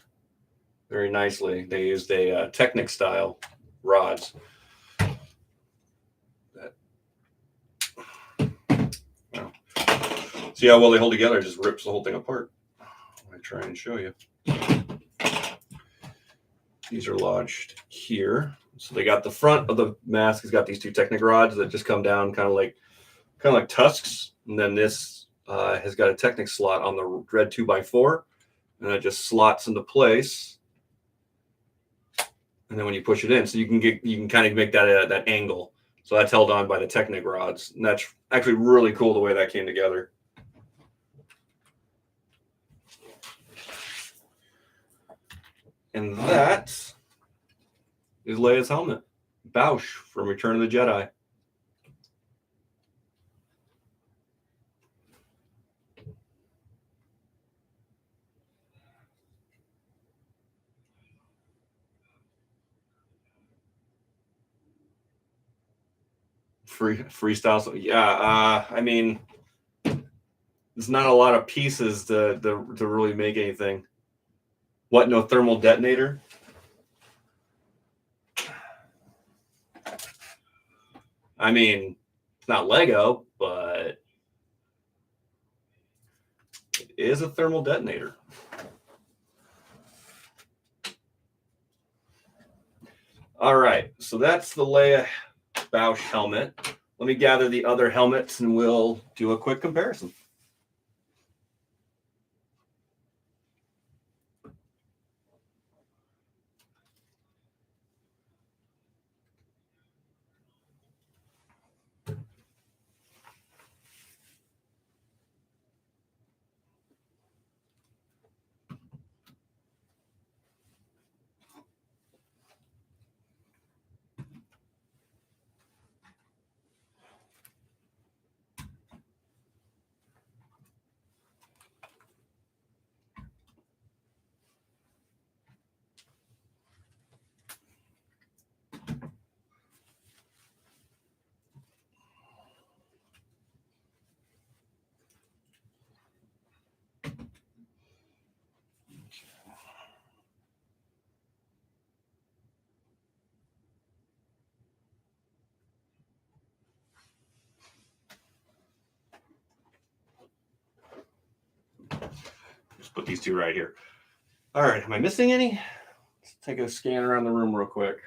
very nicely. They used a Technic style rods. See how well they hold together? It just rips the whole thing apart. I try and show you. These are lodged here. So they got the front of the mask has got these two Technic rods that just come down kind of like tusks, and then this has got a Technic slot on the red 2x4, and it just slots into place. And then when you push it in, so you can kind of make that angle. So that's held on by the Technic rods, and that's actually really cool the way that came together. And that is Leia's helmet, Boushh from Return of the Jedi. Freestyle. So yeah, I mean, there's not a lot of pieces to really make anything. What? No thermal detonator? I mean, it's not Lego, but it is a thermal detonator. All right, so that's the Leia Boushh helmet. Let me gather the other helmets and we'll do a quick comparison. Just put these two right here. All right, am I missing any? Let's take a scan around the room real quick.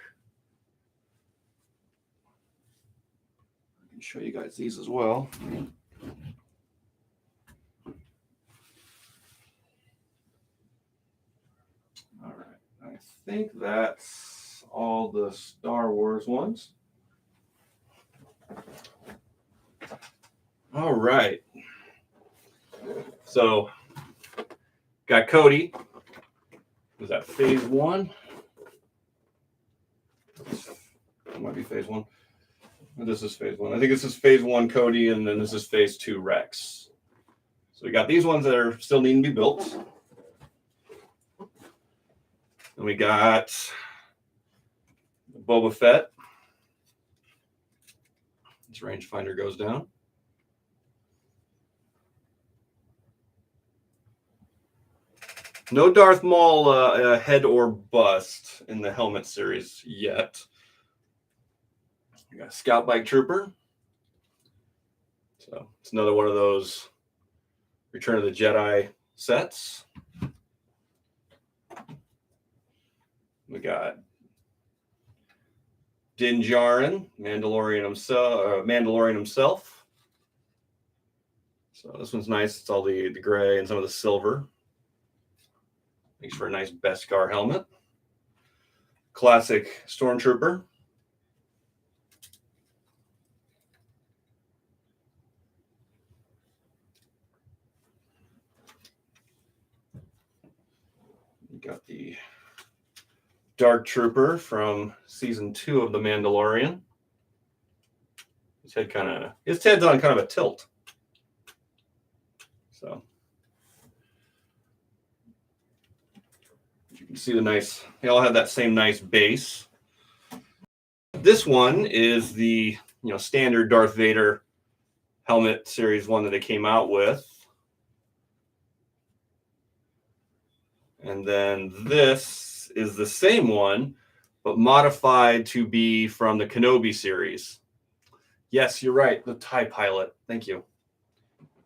I can show you guys these as well. All right, I think that's all the Star Wars ones. All right. So, got Cody. Was that phase 1? It might be phase 1. This is phase 1. I think this is phase 1 Cody, and then this is phase 2 Rex. So we got these ones that are still needing to be built. And we got Boba Fett. This rangefinder goes down. No Darth Maul head or bust in the helmet series yet. We got Scout Bike Trooper. So it's another one of those Return of the Jedi sets. We got Din Djarin, Mandalorian himself. So this one's nice. It's all the gray and some of the silver. Makes for a nice Beskar helmet. Classic Stormtrooper. Dark Trooper from season 2 of The Mandalorian. His head's on kind of a tilt. So you can see they all have that same nice base. This one is the standard Darth Vader helmet series one that they came out with. And then this is the same one, but modified to be from the Kenobi series. Yes, you're right. The TIE Pilot. Thank you.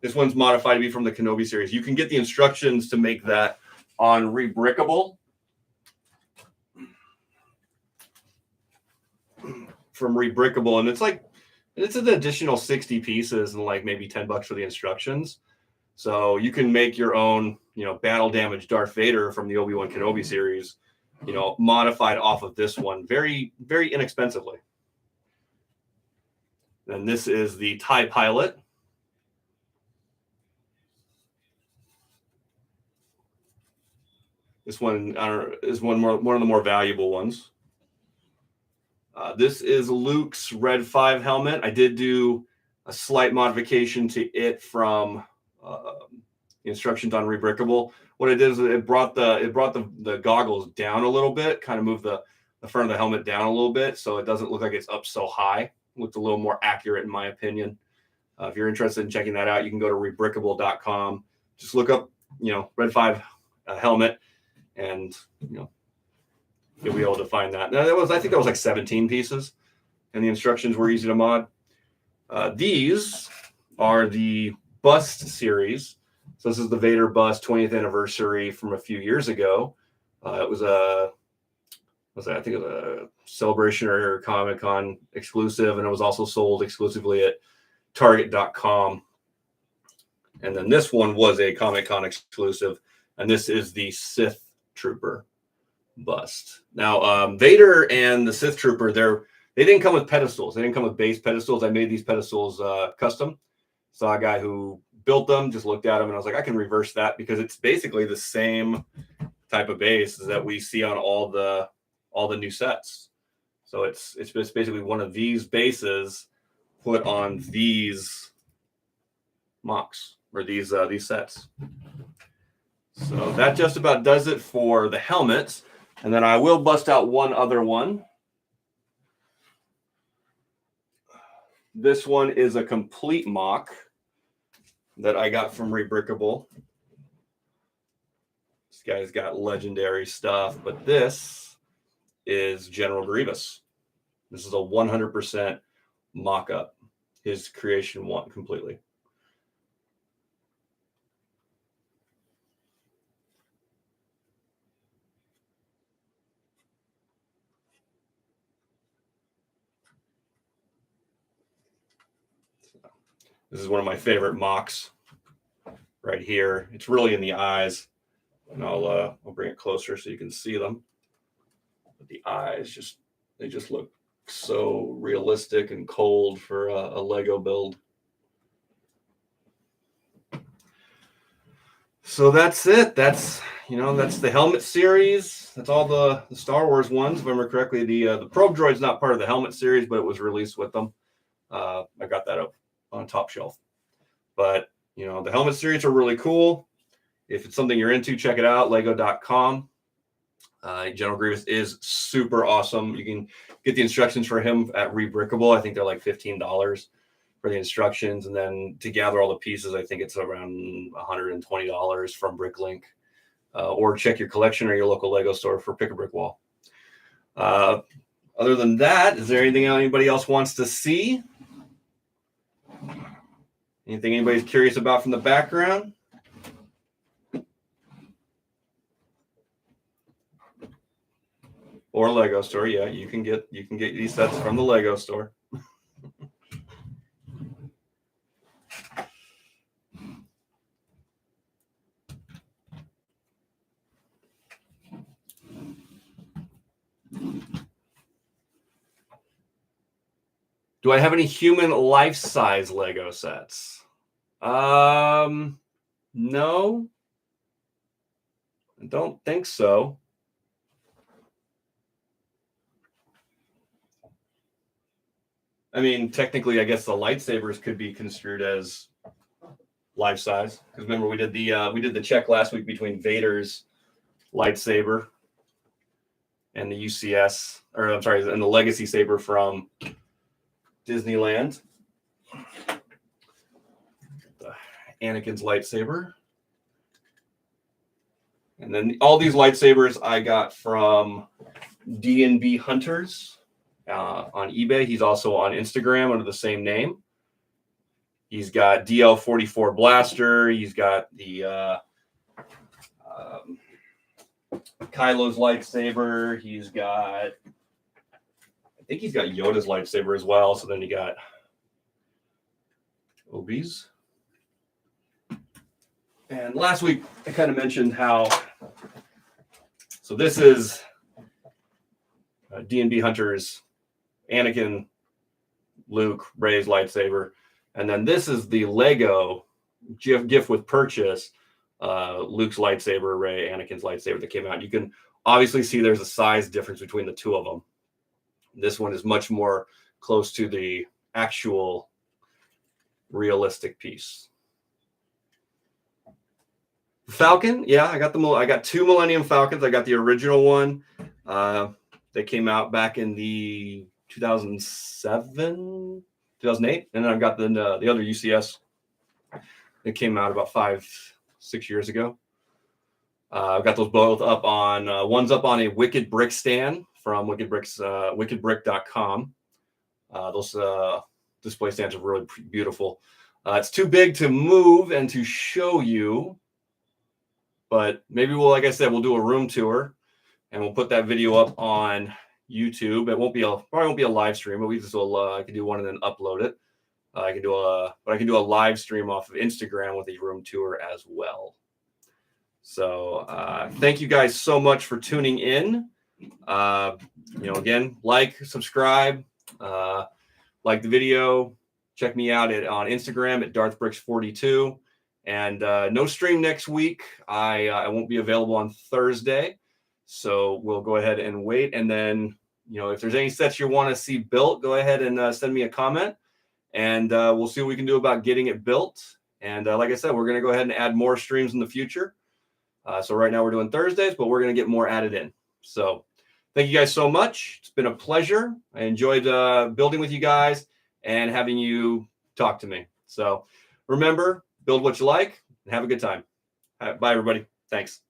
This one's modified to be from the Kenobi series. You can get the instructions to make that on Rebrickable. From Rebrickable. And it's an additional 60 pieces and like maybe $10 for the instructions. So you can make your own, battle damage Darth Vader from the Obi-Wan Kenobi series, modified off of this one very, very inexpensively. And this is the TIE Pilot. This one is one of the more valuable ones. This is Luke's Red 5 helmet. I did do a slight modification to it from the instructions on Rebrickable. What it did is it brought the goggles down a little bit, kind of moved the front of the helmet down a little bit, so it doesn't look like it's up so high. It looked a little more accurate in my opinion. If you're interested in checking that out, you can go to rebrickable.com. Just look up, Red 5 helmet, and you'll be able to find that. Now I think that was like 17 pieces, and the instructions were easy to mod. These are the Bust series. So this is the Vader Bust 20th anniversary from a few years ago. It was a Celebration or Comic-Con exclusive, and it was also sold exclusively at Target.com. And then this one was a Comic-Con exclusive, and this is the Sith Trooper Bust. Now, Vader and the Sith Trooper, they didn't come with pedestals. They didn't come with base pedestals. I made these pedestals custom. Saw a guy who built them, just looked at them, and I was like, I can reverse that because it's basically the same type of base that we see on all the new sets. So it's just basically one of these bases put on these mocks or these sets. So that just about does it for the helmets. And then I will bust out one other one. This one is a complete mock that I got from Rebrickable. This guy's got legendary stuff, but this is General Grievous. This is a 100% mock-up. His creation one completely. This is one of my favorite mocks right here. It's really in the eyes, and I'll bring it closer so you can see them. But the eyes they just look so realistic and cold for a Lego build. So that's it. That's the helmet series. That's all the Star Wars ones. If I remember correctly, the probe droid's not part of the helmet series, but it was released with them. I got that up on a top shelf. But the helmet series are really cool. If it's something you're into, check it out. Lego.com. General Grievous is super awesome. You can get the instructions for him at Rebrickable. I think they're like $15 for the instructions, and then to gather all the pieces, I think it's around $120 from Bricklink. Or check your collection or your local Lego store for Pick a Brick Wall. Other than that, is there anything anybody else wants to see? Anything anybody's curious about from the background? Or Lego store, yeah, you can get these sets from the Lego store. Do I have any human life-size Lego sets? No, I don't think so. I mean, technically, I guess the lightsabers could be construed as life size. Because remember, we did the check last week between Vader's lightsaber and the UCS, or I'm sorry, and the Legacy saber from Disneyland. Anakin's lightsaber. And then all these lightsabers I got from D&B Hunters on eBay. He's also on Instagram under the same name. He's got DL44 blaster. He's got the Kylo's lightsaber. I think he's got Yoda's lightsaber as well. So then you got Obi's. And last week, I kind of mentioned how, so this is D&B Hunter's Anakin, Luke, Rey's lightsaber. And then this is the Lego gift with purchase, Luke's lightsaber, Rey, Anakin's lightsaber that came out. You can obviously see there's a size difference between the two of them. This one is much more close to the actual realistic piece. Falcon, yeah, I got two Millennium Falcons. I got the original one. They came out back in the 2007, 2008, and then I've got the other UCS. It came out about 5-6 years ago. I've got those both up on one's up on a Wicked Brick stand from wickedbrick.com. Those display stands are really beautiful. It's too big to move and to show you. But maybe like I said, we'll do a room tour and we'll put that video up on YouTube. It probably won't be a live stream, but I can do one and then upload it. I can do a live stream off of Instagram with a room tour as well. So thank you guys so much for tuning in. Again, subscribe, like the video. Check me out on Instagram at DarthBricks42. And no stream next week. I won't be available on Thursday. So we'll go ahead and wait. And then, if there's any sets you want to see built, go ahead and send me a comment. And we'll see what we can do about getting it built. And like I said, we're going to go ahead and add more streams in the future. So right now we're doing Thursdays, but we're going to get more added in. So thank you guys so much. It's been a pleasure. I enjoyed building with you guys and having you talk to me. So remember, build what you like and have a good time. Bye, everybody. Thanks.